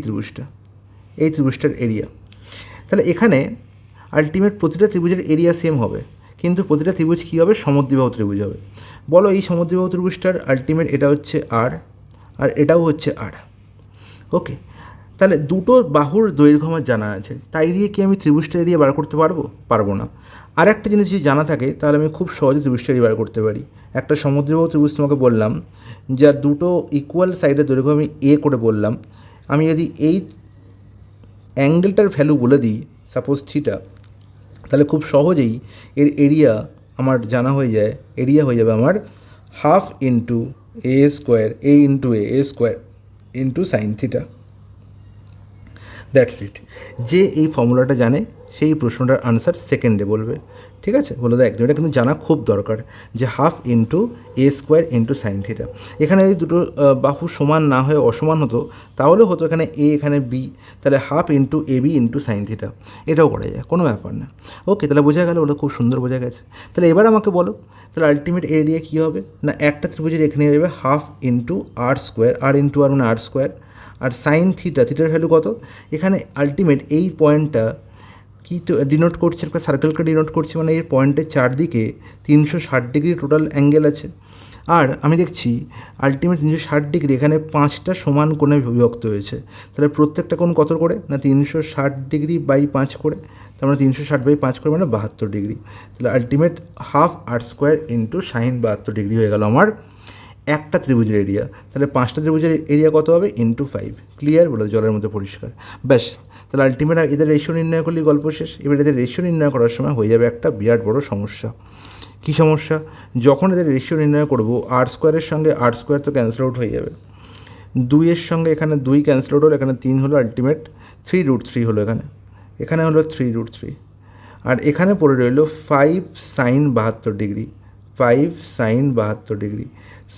Speaker 1: ত্রিভুজটার এরিয়া, তাহলে এখানে আলটিমেট প্রতিটা ত্রিভুজের এরিয়া সেম হবে, কিন্তু প্রতিটা ত্রিভুজ কী হবে? সমদ্বিবাহু ত্রিভুজ হবে। বলো এই সমদ্বিবাহু ত্রিভুজটার আলটিমেট এটা হচ্ছে আর, আর এটাও হচ্ছে আর, ওকে। তাহলে দুটো বাহুর দৈর্ঘ্য আমার জানা আছে, তাই দিয়ে কি আমি ত্রিভুজটার এরিয়া বার করতে পারবো? পারবো না। আর একটা জিনিস যদি জানা থাকে তাহলে আমি খুব সহজে ত্রিভুজটার এরিয়া বার করতে পারি। একটা সমদ্বিবাহু ত্রিভুজ তোমাকে বললাম, যার দুটো ইকুয়াল সাইডের দৈর্ঘ্য আমি এ করে বললাম, আমি যদি এই অ্যাঙ্গেলটার ভ্যালু বলে দিই, সাপোজ থিটা, তাহলে খুব সহজেই এর এরিয়া আমার জানা হয়ে যায়, এরিয়া হয়ে যাবে আমার half into A square, A into A square into sine theta. That's it. যে এই ফর্মুলাটা জানে সেই প্রশ্নটার আনসার সেকেন্ডে বলবে, ঠিক আছে? বলে দেয় একদম, এটা কিন্তু জানা খুব দরকার, যে হাফ ইন্টু এ স্কোয়ার ইন্টু সাইন থিটা। এখানে যদি দুটো বাহু সমান না হয়ে অসমান হতো তাহলে হতো এখানে এ এখানে বি, তাহলে half into A B into sine theta, এটাও করা যায়, কোনো ব্যাপার না। ওকে, তাহলে বোঝা গেল, ওটা খুব সুন্দর বোঝা গেছে। তাহলে এবার আমাকে বলো, তাহলে আলটিমেট এরিয়া কী হবে? না একটা ত্রিভুজের এখানে যাবে হাফ ইন্টু আর স্কোয়ার, আর ইন্টু আর মানে আর স্কোয়ার, আর সাইন থিটা, থিটার ভ্যালু কত? এখানে আলটিমেট এই পয়েন্টটা কি ডিনোট করছে? একটা সার্কেলকে ডিনোট করছে, মানে এই পয়েন্টের চারদিকে 360 ডিগ্রি টোটাল অ্যাঙ্গেল আছে। আর আমি দেখছি আলটিমেট 360 ডিগ্রি এখানে 5টা সমান কোণে বিভক্ত হয়েছে, তাহলে প্রত্যেকটা কোণ কত করে? না 360 ডিগ্রি বাই 5 করে, তার মানে 360/5 করে মানে 72 ডিগ্রি। তাহলে আলটিমেট হাফ আর স্কোয়ার ইন্টু সাইন 72 ডিগ্রি হয়ে গেল আমার একটা ত্রিভুজের এরিয়া। তাহলে 5টা ত্রিভুজের এরিয়া কত হবে? ইন্টু 5। ক্লিয়ার? বলে জলের মধ্যে পরিষ্কার। ব্যাস, তাহলে আলটিমেট এদের রেশিও নির্ণয় করলেই গল্প শেষ। এবার এদের রেশিও নির্ণয় করার সময় হয়ে যাবে একটা বিরাট বড় সমস্যা। কী সমস্যা? যখন এদের রেশিও নির্ণয় করবো, আর স্কোয়ারের সঙ্গে আর স্কোয়ার তো ক্যান্সেল আউট হয়ে যাবে, 2-এর সঙ্গে এখানে 2 ক্যান্সেল আউট হলো, এখানে 3 হলো, আলটিমেট 3√3 হলো, এখানে হলো 3√3, আর এখানে পড়ে রইল 5 sine 72 degree, 5 sine 72 degree.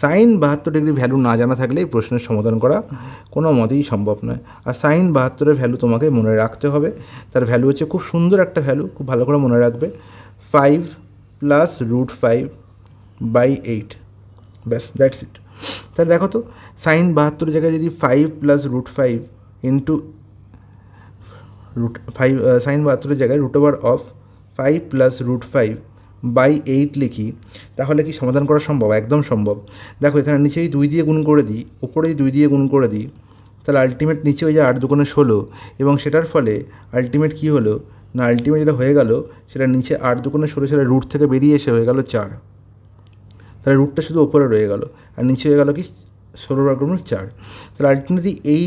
Speaker 1: Sine 72 degree value না জানা থাকলে এই প্রশ্নের সমাধান করা কোনো মতেই সম্ভব নয়। আর সাইন 72-এর ভ্যালু তোমাকে মনে রাখতে হবে, তার ভ্যালু হচ্ছে খুব সুন্দর একটা ভ্যালু, খুব ভালো করে মনে রাখবে, 5 + √5/8। ব্যাস, দ্যাটস ইট। তাহলে দেখো তো, সাইন 72-এর জায়গায় যদি 5 + √5 ইন্টু সাইন 72-এর জায়গায় √5 + √5/8 লিখি, তাহলে কি সমাধান করা সম্ভব? একদম সম্ভব। দেখো এখানে নিচে যদি 2 দিয়ে গুণ করে দিই, উপরে যদি 2 দিয়ে গুণ করে দিই, তাহলে আলটিমেট নিচে হয়ে যায় 8 × 2 = 16, এবং সেটার ফলে আলটিমেট কী হলো না, আলটিমেট যেটা হয়ে গেল সেটা নিচে 8 × 2 = 16, সেটা রুট থেকে বেরিয়ে এসে হয়ে গেল 4। তাহলে রুটটা শুধু ওপরে রয়ে গেল, আর নিচে হয়ে গেল কি 16/4। তাহলে আলটিমেটলি এই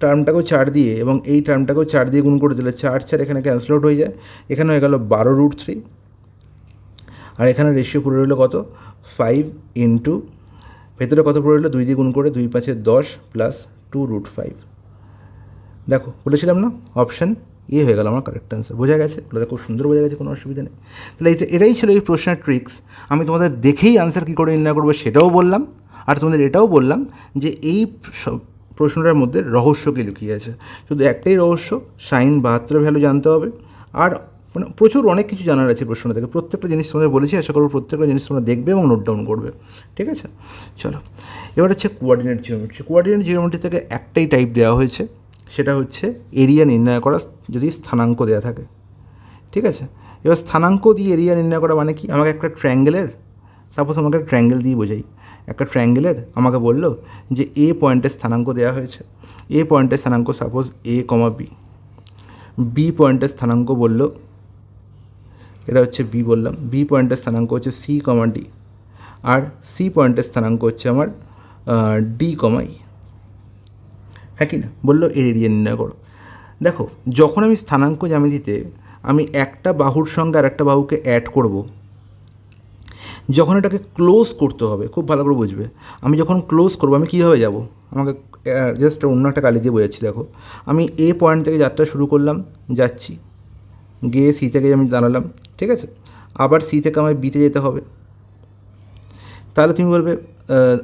Speaker 1: টার্মটাকেও 4 দিয়ে এবং এই টার্মটাকেও 4 দিয়ে গুণ করে দিলে 4 4 এখানে ক্যান্সেল আউট হয়ে যায়, এখানে হয়ে গেল 12√3, আর এখানে রেশিও পড়ে রইল কত? 5 ইন্টু ভেতরে কত পড়ে রইল? 2 দিয়ে গুণ করে 2 × 5 = 10 + 2√5। দেখো বলেছিলাম না, অপশান এ হয়ে গেল আমার কারেক্ট অ্যান্সার। বোঝা গেছে? বলে খুব সুন্দর বোঝা গেছে, কোনো অসুবিধা নেই। তাহলে এটাই ছিল এই প্রশ্নের ট্রিক্স। আমি তোমাদের দেখেই আনসার কী করে নির্ণয় করবো সেটাও বললাম, আর তোমাদের এটাও বললাম যে এই প্রশ্নটার মধ্যে রহস্য কী লুকিয়ে আছে। শুধু একটাই রহস্য, সাইন 72-এর ভ্যালু জানতে হবে, আর মানে প্রচুর অনেক কিছু জানার আছে প্রশ্ন থেকে। প্রত্যেকটা জিনিস তোমাদের বলেছি, আশা করবো প্রত্যেকটা জিনিস তোমরা দেখবে এবং নোট ডাউন করবে, ঠিক আছে? চলো, এবার হচ্ছে কোঅর্ডিনেট জিওমেট্রি। কোঅর্ডিনেট জিওমেট্রি থেকে একটাই টাইপ দেওয়া হয়েছে, সেটা হচ্ছে এরিয়া নির্ণয় করা যদি স্থানাঙ্ক দেওয়া থাকে, ঠিক আছে? এবার স্থানাঙ্ক দিয়ে এরিয়া নির্ণয় করা মানে কি, আমাকে একটা ট্রায়াঙ্গেলের, সাপোজ আমাকে একটা ট্রায়াঙ্গেল দিয়ে বোঝাই, একটা ট্রায়াঙ্গেলের আমাকে বললো যে এ পয়েন্টের স্থানাঙ্ক দেওয়া হয়েছে, এ পয়েন্টের স্থানাঙ্ক সাপোজ এ কমা বি, বি পয়েন্টের স্থানাঙ্ক বললো, এটা হচ্ছে বি বললাম, বি পয়েন্টের স্থানাঙ্ক হচ্ছে সি কমা ডি, আর সি পয়েন্টের স্থানাঙ্ক হচ্ছে আমার ডি কমা ই, হ্যাঁ কি না, বললো এর এরিয়া নির্ণয় করো। দেখো যখন আমি স্থানাঙ্ক জ্যামিতিতে আমি একটা বাহুর সঙ্গে আর একটা বাহুকে অ্যাড করব, যখন এটাকে ক্লোজ করতে হবে, খুব ভালো করে বুঝবে, আমি যখন ক্লোজ করবো আমি কীভাবে যাব, আমাকে জাস্ট অন্য একটা কালি দিয়ে বোঝাচ্ছি। দেখো আমি এ পয়েন্ট থেকে যাত্রা শুরু করলাম, যাচ্ছি, গিয়ে সি থেকে আমি দাঁড়ালাম, ঠিক আছে, আবার সি থেকে আমায় বিতে যেতে হবে। তাহলে তুমি বলবে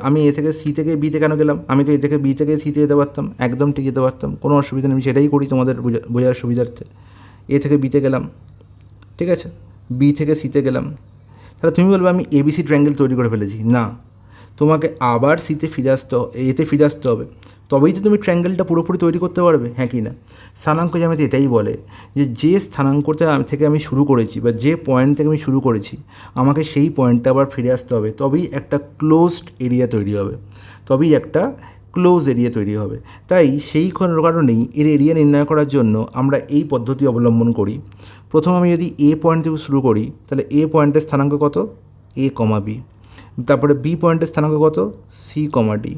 Speaker 1: আমি এ থেকে সি থেকে বিতে কেন গেলাম, আমি তো এ থেকে বি থেকে সিতে যেতে পারতাম, একদম ঠিক যেতে পারতাম, কোনো অসুবিধা নেই, আমি সেটাই করি তোমাদের বোঝার সুবিধার্থে। এ থেকে বিতে গেলাম, ঠিক আছে, বি থেকে সিতে গেলাম, তাহলে তুমি বলবে আমি এবিসি ট্রায়াঙ্গেল তৈরি করে ফেলেছি। না, তোমাকে আবার সিতে ফিরে আসতে, এতে ফিরে আসতে হবে, তবেই তো তুমি ট্রায়াঙ্গেলটা পুরোপুরি তৈরি করতে পারবে, হ্যাঁ কি না। স্থানাঙ্ক জ্যামিতি এটাই বলে যে স্থানাঙ্কটা থেকে আমি শুরু করেছি বা যে পয়েন্ট থেকে আমি শুরু করেছি, আমাকে সেই পয়েন্টটা আবার ফিরে আসতে হবে, তবেই একটা ক্লোজড এরিয়া তৈরি হবে, তবেই একটা ক্লোজ এরিয়া তৈরি হবে। তাই সেই কারণেই এর এরিয়া নির্ণয় করার জন্য আমরা এই পদ্ধতি অবলম্বন করি। প্রথম আমি যদি এ পয়েন্ট থেকে শুরু করি, তাহলে এ পয়েন্টের স্থানাঙ্ক কত, এ কমা বি, তারপরে বি পয়েন্টের স্থানাঙ্ক কত, সি কমা ডি,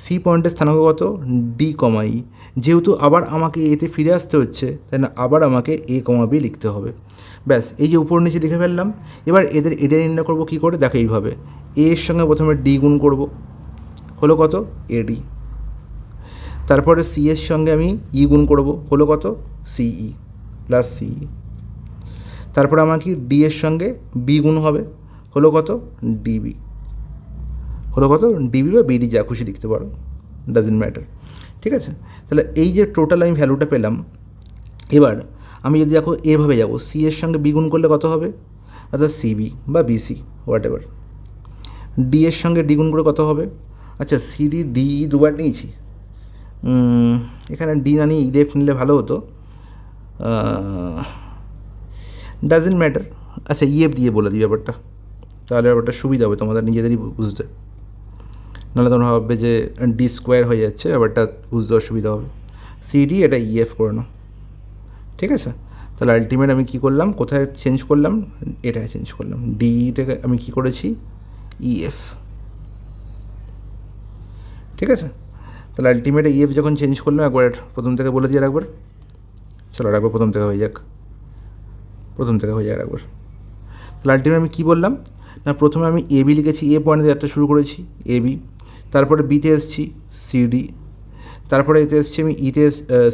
Speaker 1: সি পয়েন্টের স্থানাঙ্ক কত, ডি কমা ই। যেহেতু আবার আমাকে এতে ফিরে আসতে হচ্ছে, তাই না, আবার আমাকে এ কমা বি লিখতে হবে। ব্যাস, এই যে উপর নিচে লিখে ফেললাম। এবার এদের এরিয়া নির্ণয় করবো কী করে, দেখো এইভাবে, এ এর সঙ্গে প্রথমে ডি গুণ করব, হলো কত, এডি, তারপরে সি এর সঙ্গে আমি ই গুণ করব, হলো কত, সিই প্লাস সিই, তারপরে আমাকে ডি এর সঙ্গে বি গুণ হবে, হলো কত, ডিবি, হলো কত, ডিবি বা বিডি, যা খুশি লিখতে পারো, ডাজেন্ট ম্যাটার, ঠিক আছে। তাহলে এই যে টোটাল আমি ভ্যালুটা পেলাম, এবার আমি যদি দেখো এভাবে যাব, সি এর সঙ্গে বি গুণ করলে কত হবে, অর্থাৎ সিবি বা বিসি হোয়াট এভার, ডি এর সঙ্গে ডি গুণ করে কত হবে, আচ্ছা সিডি ডি দুবার নিয়েছি, এখানে ডি না নিয়ে ইডেফ নিলে ভালো হতো, ডাজেন্ট ম্যাটার, আচ্ছা ইএফ দিয়ে বলে দিই ব্যাপারটা, তাহলে ব্যাপারটা সুবিধা হবে তোমাদের নিজেদেরই বুঝতে, নাহলে তোমরা ভাববে যে ডি স্কোয়ার হয়ে যাচ্ছে, ব্যাপারটা বুঝতে অসুবিধা হবে। সিডি এটা ইএফ করে নাও, ঠিক আছে। তাহলে আলটিমেট আমি কী করলাম, কোথায় চেঞ্জ করলাম, এটায় চেঞ্জ করলাম, ডিটাকে আমি কী করেছি, ইএফ, ঠিক আছে। তাহলে আলটিমেট ইএফ যখন চেঞ্জ করলাম, একবার প্রথম থেকে বলে দিয়ে রাখবার, চলো রাখবো, প্রথম থেকে হয়ে যাক, প্রথম থেকে হয়ে যাক একবার। তাহলে আলটিমেট আমি কী বললাম না, প্রথমে আমি এ বি লিখেছি, এ পয়েন্টে যাত্রা শুরু করেছি এ বি, তারপরে বিতে এসেছি সিডি, তারপরে এতে এসেছি আমি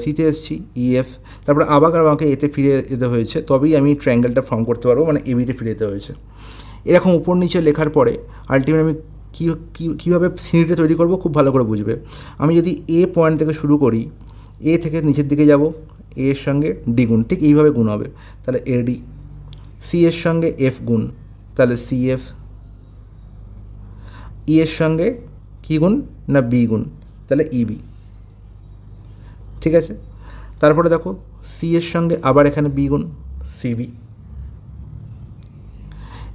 Speaker 1: সিতে এসেছি ইএফ, তারপরে আবার আমাকে এতে ফিরে যেতে হয়েছে, তবেই আমি ট্রায়াঙ্গেলটা ফর্ম করতে পারবো, মানে এবিতে ফিরে যেতে হয়েছে। এরকম উপর নিচে লেখার পরে আলটিমেট আমি কীভাবে সিঁড়িটা তৈরি করবো খুব ভালো করে বুঝবে। আমি যদি এ পয়েন্ট থেকে শুরু করি, এ থেকে নিচের দিকে যাব, এ এর সঙ্গে ডি গুণ, ঠিক এইভাবে গুণ হবে, তাহলে এডি, সি এর সঙ্গে এফ গুণ, তাহলে সিএফ, ই এর সঙ্গে কী গুণ না বি গুণ, তাহলে ইবি, ঠিক আছে। তারপরে দেখো সি এর সঙ্গে আবার এখানে বি গুণ, সিবি,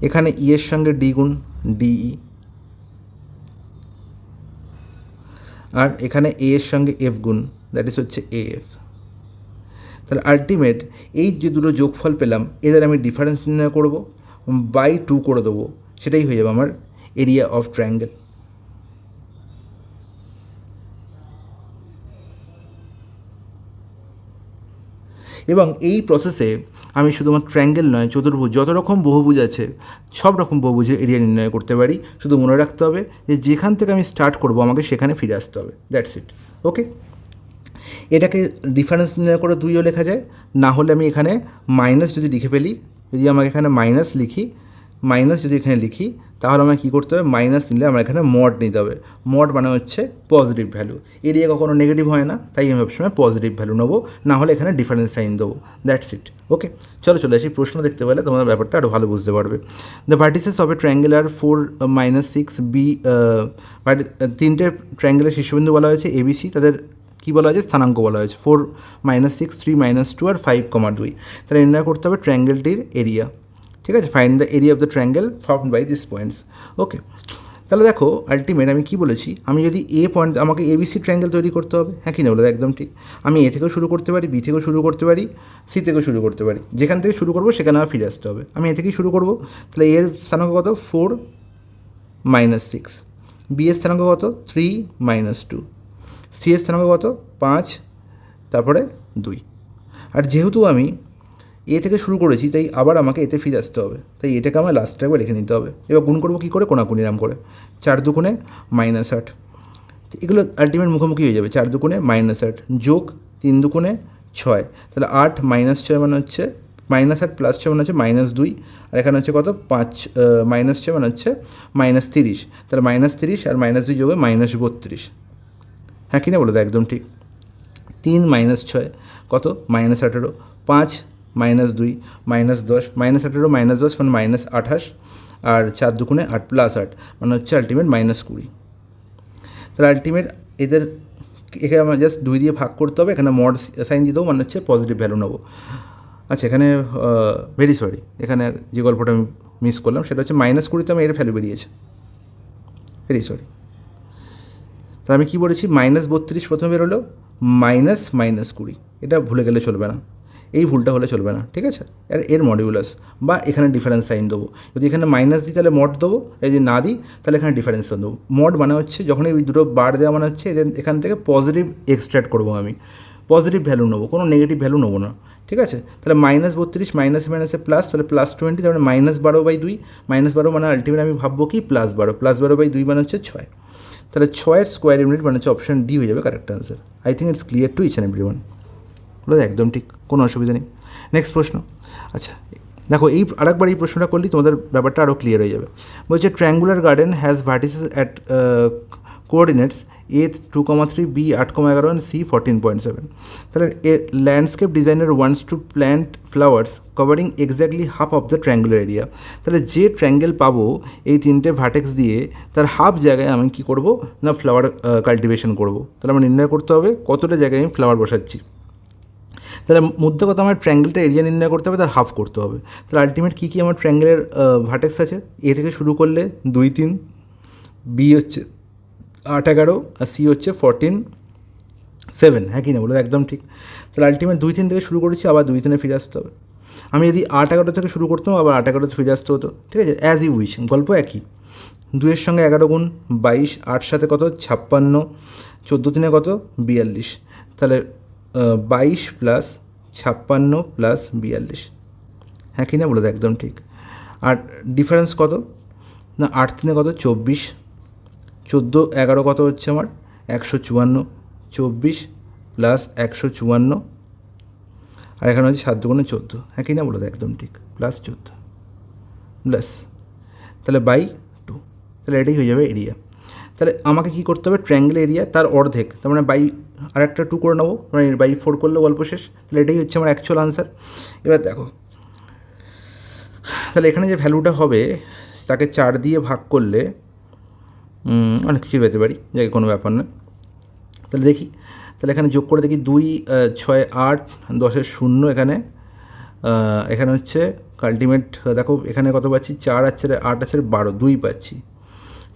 Speaker 1: এখানে ই এর সঙ্গে ডি গুণ, ডিই, আর এখানে এ এর সঙ্গে এফ গুণ, দ্যাট ইজ হচ্ছে এএফ। তাহলে আলটিমেট এই যে দুটো যোগফল পেলাম, এদের আমি ডিফারেন্স নির্ণয় করবো, বাই 2 করে দেবো, সেটাই হয়ে যাবে আমার এরিয়া অফ ট্রায়াঙ্গেল। এবং এই প্রসেসে আমি শুধুমাত্র ট্রায়াঙ্গেল নয়, চতুর্ভুজ, যত রকম বহুভুজ আছে সব রকম বহুভুজের এরিয়া নির্ণয় করতে পারি। শুধু মনে রাখতে হবে যে যেখান থেকে আমি স্টার্ট করব আমাকে সেখানে ফিরে আসতে হবে, দ্যাটস ইট, ওকে। এটাকে ডিফারেন্স নির্ণয় করে 2ও লেখা যায়, না হলে আমি এখানে মাইনাস যদি লিখে ফেলি, যদি আমাকে এখানে মাইনাস লিখি, মাইনাস যদি এখানে লিখি, তাহলে আমাকে কী করতে হবে, মাইনাস নিলে আমার এখানে মড নিতে হবে। মড মানে হচ্ছে পজিটিভ ভ্যালু, এরিয়া কখনো নেগেটিভ হয় না, তাই আমি সবসময় পজিটিভ ভ্যালু নেবো, না হলে এখানে ডিফারেন্স সাইন দেবো, দ্যাটস ইট, ওকে। চলো চলে আসি, প্রশ্ন দেখতে পেলে তোমরা ব্যাপারটা আরও ভালো বুঝতে পারবে। The vertices of a triangle are 4 - 6 B, তিনটে ট্রায়াঙ্গেলের শীর্ষবিন্দু বলা হয়েছে এবিসি, তাদের কী বলা হয়েছে, স্থানাঙ্ক বলা হয়েছে 4 -6 3 -2 আর 5,2। তাহলে নির্ণয় করতে হবে ট্রায়াঙ্গেলটির এরিয়া। ঠিক আছে, find the area of the triangle formed by this points. Okay, তাহলে দেখো আলটিমেট আমি কী বলেছি, আমি যদি এ পয়েন্ট, আমাকে এবিসি ট্রায়াঙ্গেল তৈরি করতে হবে, হ্যাঁ কি না বলো, একদম ঠিক। আমি এ থেকেও শুরু করতে পারি, বি থেকেও শুরু করতে পারি, সি থেকেও শুরু করতে পারি, যেখান থেকে শুরু করবো সেখানে আমার ফিরে আসতে হবে। আমি এ থেকেই শুরু করবো, তাহলে এর স্থানাঙ্ক কত 4 -6, বি এর স্থানাঙ্ক কত 3 -2, সি এর স্থানাঙ্ক কত 5, তারপরে 2। আর যেহেতু আমি এ থেকে শুরু করেছি তাই আবার আমাকে এতে ফিরে আসতে হবে, তাই এটাকে আমার লাস্টে একবার লিখে নিতে হবে। এবার গুণ করবো কী করে, কোনাকুনি নাম করে, 4 দুগুণে -8, এগুলো আলটিমেট মুখোমুখি হয়ে যাবে, 4 দুগুণে -8 যোগ 3 দুগুণে 6, তাহলে 8 -6 মানে হচ্ছে -8 + 6 মানে হচ্ছে -2, আর এখানে হচ্ছে কত 5 -6 মানে হচ্ছে -30, তাহলে -30 আর -2 যোগে -32, হ্যাঁ কি না বলো তো, একদম ঠিক। 3 - 6 কত -18, 5 -2 -10, -18 -10 মানে -28, আর 4 দুগুণে 8 + 8 মানে হচ্ছে আলটিমেট -20। তাহলে আলটিমেট এদের এখানে আমার জাস্ট 2 দিয়ে ভাগ করতে হবে, এখানে মড সাইন দিয়ে দেবো, মানে হচ্ছে পজিটিভ ভ্যালু নেবো। আচ্ছা, এখানে ভেরি সরি, এখানে যে গল্পটা আমি মিস করলাম সেটা হচ্ছে -20তে আমি এর ভ্যালু বেরিয়েছে, ভেরি সরি। তাহলে আমি কী বলেছি, -32 প্রথমে বেরোলো, -20, এটা ভুলে গেলে চলবে না, এই ভুলটা হলে চলবে না, ঠিক আছে। আর এর মডিউলাস বা এখানে ডিফারেন্স সাইন দেবো, যদি এখানে মাইনাস দিই তাহলে মড দেবো, এই যদি না দিই তাহলে এখানে ডিফারেন্স সাইন দেবো। মড মানে হচ্ছে যখন এই দুটো বার দেওয়া মানে হচ্ছে এখান থেকে পজিটিভ এক্সট্রাক্ট করবো, আমি পজিটিভ ভ্যালু নেবো, কোনো নেগেটিভ ভ্যালু নেবো না, ঠিক আছে। তাহলে -32 মাইনাসে মাইনাসে প্লাস, তাহলে +20, তাহলে -12/2, -12 মানে আলটিমেট আমি ভাববো কি +12/2 মানে হচ্ছে 6, তাহলে 6-এর স্কোয়ার ইউনিট মানে হচ্ছে অপশন ডি হয়ে যাবে correct answer. I think it's clear to each and everyone, বলো একদম ঠিক, কোনো অসুবিধা নেই। নেক্সট প্রশ্ন। আচ্ছা দেখো, এই আরেকবার এই প্রশ্নটা করলেই তোমাদের ব্যাপারটা আরও ক্লিয়ার হয়ে যাবে। বলছে triangular garden has vertices at coordinates A 2,3, B 8,11 and C 14.7। তাহলে a landscape designer wants to plant flowers covering exactly half of the triangular area. তাহলে যে ট্রায়াঙ্গেল পাবো এই 3টে ভার্টেক্স দিয়ে, তার হাফ জায়গায় আমি কী করবো না ফ্লাওয়ার কাল্টিভেশন করবো। তাহলে আমার নির্ণয় করতে হবে কতটা জায়গায় আমি ফ্লাওয়ার বসাচ্ছি। তাহলে মধ্যে কথা আমার ট্রায়াঙ্গেলটা এরিয়া নির্ণয় করতে হবে, তার হাফ করতে হবে। তাহলে আলটিমেট কী কী আমার ট্রায়াঙ্গেলের ভার্টেক্স আছে, এ থেকে শুরু করলে 2, 3, বি হচ্ছে 8, 11 আর সি হচ্ছে 14, 7, হ্যাঁ কি না বলো, একদম ঠিক। তাহলে আলটিমেট 2, 3 থেকে শুরু করেছি, আবার 2, 3-এ ফিরে আসতে হবে। আমি যদি 8, 11 থেকে শুরু করতাম আবার 8, 11-তে ফিরে আসতে হতো, ঠিক আছে। অ্যাজ ইউ উইশ, গল্প একই। 2-এর সঙ্গে 11 গুণ 22, 8 সাথে কত 56, 14 3-এ কত 42, তাহলে 22 + 56 + 42, হ্যাঁ কি না বলো, একদম ঠিক। আর ডিফারেন্স কত না 8 3-এ কত 24, 14 11 কত হচ্ছে আমার 154, 24 + 154, আর এখানে হচ্ছে 7 দুগুণে 14, হ্যাঁ কি না বলো, একদম ঠিক, +14 প্লাস, তাহলে /2, তাহলে এটাই হয়ে যাবে এরিয়া। তাহলে আমাকে কী করতে হবে, ট্রায়াঙ্গেল এরিয়া তার অর্ধেক, তার মানে আর একটা 2 করে নেবো, মানে /4 করলে গল্প শেষ। তাহলে এটাই হচ্ছে আমার অ্যাকচুয়াল আনসার। এবার দেখো, তাহলে এখানে যে ভ্যালুটা হবে তাকে 4 দিয়ে ভাগ করলে অনেক কিছু পেতে পারি, যাই কোনো ব্যাপার না। তাহলে দেখি, তাহলে এখানে যোগ করে দেখি 2, 6, 8, 10-এর 0, এখানে হচ্ছে আলটিমেট দেখো এখানে কত পাচ্ছি, 4 আর 8 আছে 12, 2 পাচ্ছি,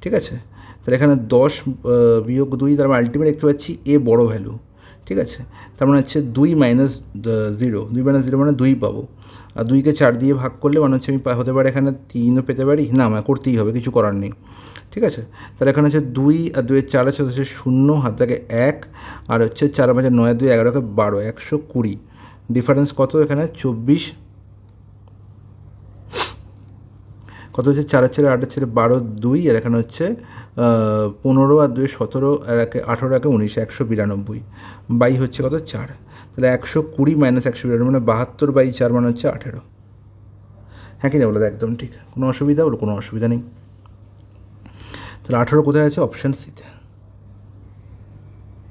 Speaker 1: ঠিক আছে। তাহলে এখানে 10 - 2, তার মানে আলটিমেট দেখতে পাচ্ছি এ বড় ভ্যালু, ঠিক আছে। তার মানে হচ্ছে 2 - 0, 2 - 0 মানে 2 পাবো। আর 2কে 4 দিয়ে ভাগ করলে মানে হচ্ছে আমি হতে পারে এখানে 3ও পেতে পারি, না আমার করতেই হবে, কিছু করার নেই, ঠিক আছে। তাহলে এখানে হচ্ছে 2 আর 2 এর 4 আছে, হচ্ছে 0, হাত থাকে 1, আর হচ্ছে 4 5 9 2 11 12, 120, ডিফারেন্স কত এখানে 24, কত হচ্ছে 4 আর 4 8 আর 4 12, 2, আর এখানে হচ্ছে 15 আর 2 17, আর 18 19, 192, বাই হচ্ছে কত 4, তাহলে 120 - 192 মানে 72/4 মানে হচ্ছে 18, হ্যাঁ কি না বলো, একদম ঠিক, কোনো অসুবিধা বলো, কোনো অসুবিধা নেই। তাহলে 18 কোথায় আছে, অপশান সিতে।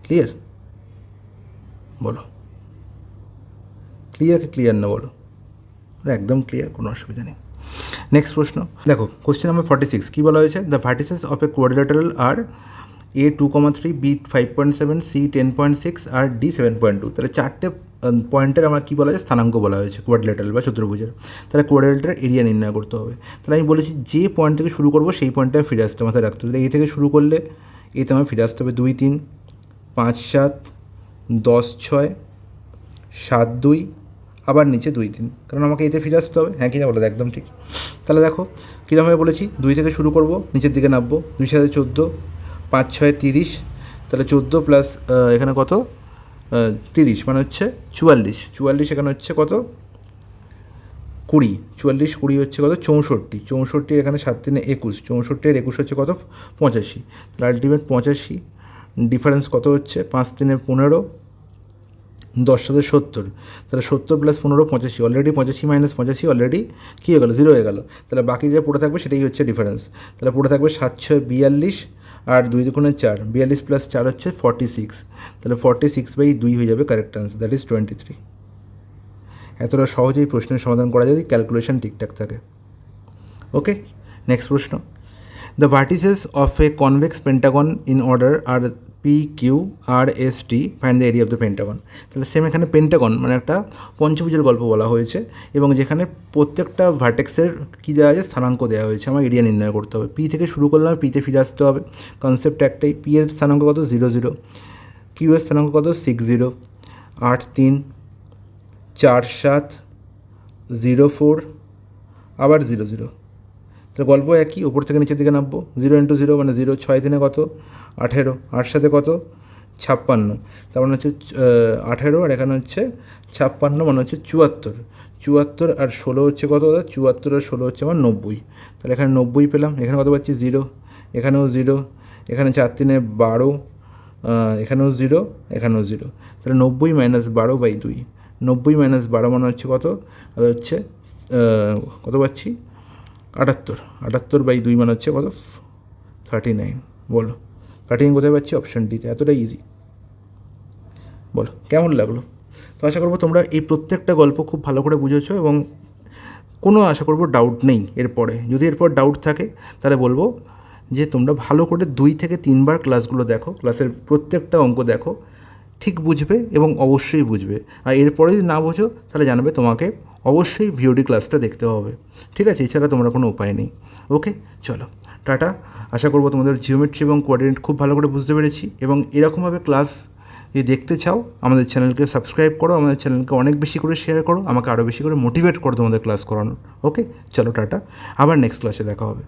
Speaker 1: ক্লিয়ার বলো, ক্লিয়ার কি ক্লিয়ার না বলো, একদম ক্লিয়ার, কোনো অসুবিধা নেই। নেক্সট প্রশ্ন দেখো, কোশ্চেন নাম্বার 46 কী বলা হয়েছে, the vertices of a quadrilateral are A 2,3, B 5.7, C 10.6 are D 7.2। তাহলে চারটে পয়েন্টের আমার কী বলা যায়, স্থানাঙ্ক বলা হয়েছে কোয়াড্রিলেটারাল বা চতুর্ভুজের। তাহলে কোয়াড্রিলেটারাল এরিয়া নির্ণয় করতে হবে। তাহলে আমি বলেছি যে পয়েন্ট থেকে শুরু করবো সেই পয়েন্টটা ফিরে আসতে মাথায় রাখতে হবে। এই থেকে শুরু করলে এতে আমার ফিরে আসতে হবে 2, 3, 5, 7, 10, 6, 7, 2, আবার নিচে 2, 3, কারণ আমাকে এতে ফিরে আসতে হবে। হ্যাঁ কিনা বলো, একদম ঠিক। তাহলে দেখো কীরকমভাবে বলেছি, 2 থেকে শুরু করব, নিচের দিকে নামবো, 2 7 14, 5 6 30, তাহলে 14 প্লাস এখানে কত 30 মানে হচ্ছে 44, 44 এখানে হচ্ছে কত 20, 44 20 হচ্ছে কত 64, 64 এখানে 7 3 21, 64 এর 21 হচ্ছে কত 85, তাহলে আলটিমেট 85, ডিফারেন্স কত হচ্ছে 5 3 15, 10 7 70, তাহলে 70 প্লাস 15 85, অলরেডি 85 মাইনাস 85 অলরেডি কী হয়ে গেলো, 0 হয়ে গেলো। তাহলে বাকি যে পড়ে থাকবে সেটাই হচ্ছে ডিফারেন্স। তাহলে পড়ে থাকবে 7 6 42 আর 2 2 4, 42 প্লাস 4 হচ্ছে 46, তাহলে 46/2 হয়ে যাবে কারেক্ট আনসার, দ্যাট ইজ 23। এতটা সহজেই প্রশ্নের সমাধান করা যায় যদি ক্যালকুলেশন ঠিকঠাক থাকে। ওকে, নেক্সট প্রশ্ন। The vertices of a convex pentagon in order are PQ RST, find the area of the pentagon. তাহলে সেম এখানে পেন্টাগন মানে একটা পঞ্চভুজের গল্প বলা হয়েছে এবং যেখানে প্রত্যেকটা ভার্টেক্সের কী দেওয়া আছে, স্থানাঙ্ক দেওয়া হয়েছে, আমার এরিয়া নির্ণয় করতে হবে। P থেকে শুরু করলাম, Pতে ফিরে আসতে হবে, কনসেপ্ট একটাই। P এর স্থানাঙ্ক কত 0 0, Q এর স্থানাঙ্ক কত 6 0, 8 3, 4 7, 0 4, আবার 0 0। তাহলে গল্প একই, ওপর থেকে নিচের দিকে নামবো, 0 × 0 মানে 0, 6 3 কত 18, 8 7 কত 56, তার মানে হচ্ছে 18 আর এখানে হচ্ছে 56 মানে হচ্ছে 74, 74 আর 16 হচ্ছে কত, 74 আর 16 হচ্ছে আমার 90, তাহলে এখানে 90 পেলাম। এখানে কত পাচ্ছি 0, এখানেও 0, এখানে 4 3 12, এখানেও 0, এখানেও 0, তাহলে 90 মাইনাস 12/2, 90 মাইনাস 12 মানে হচ্ছে কত, আর হচ্ছে কত পাচ্ছি 78, 78/2 মানে হচ্ছে কত 39। বলো 39 কোথায় পাচ্ছি, অপশান ডিতে। এতটাই ইজি। বলো কেমন লাগলো? তো আশা করবো তোমরা এই প্রত্যেকটা গল্প খুব ভালো করে বুঝেছো এবং কোনো আশা করবো ডাউট নেই এরপরে। যদি এরপর ডাউট থাকে তাহলে বলবো যে তোমরা ভালো করে 2 থেকে 3 বার ক্লাসগুলো দেখো, ক্লাসের প্রত্যেকটা অঙ্ক দেখো, ঠিক বুঝবে এবং অবশ্যই বুঝবে। আর এরপরে যদি না বোঝো তাহলে জানবে তোমাকে অবশ্যই ভিওডি ক্লাসটা দেখতে হবে। ঠিক আছে, এছাড়া তোমরা কোনো উপায় নেই। ওকে, চলো টাটা। আশা করবো তোমাদের জিওমেট্রি এবং কোঅর্ডিনেট খুব ভালো করে বুঝতে পেরেছি এবং এরকমভাবে ক্লাস যদি দেখতে চাও আমাদের চ্যানেলকে সাবস্ক্রাইব করো, আমাদের চ্যানেলকে অনেক বেশি করে শেয়ার করো, আমাকে আরও বেশি করে মোটিভেট করো তোমাদের ক্লাস করানোর। ওকে, চলো টাটা, আবার নেক্সট ক্লাসে দেখা হবে।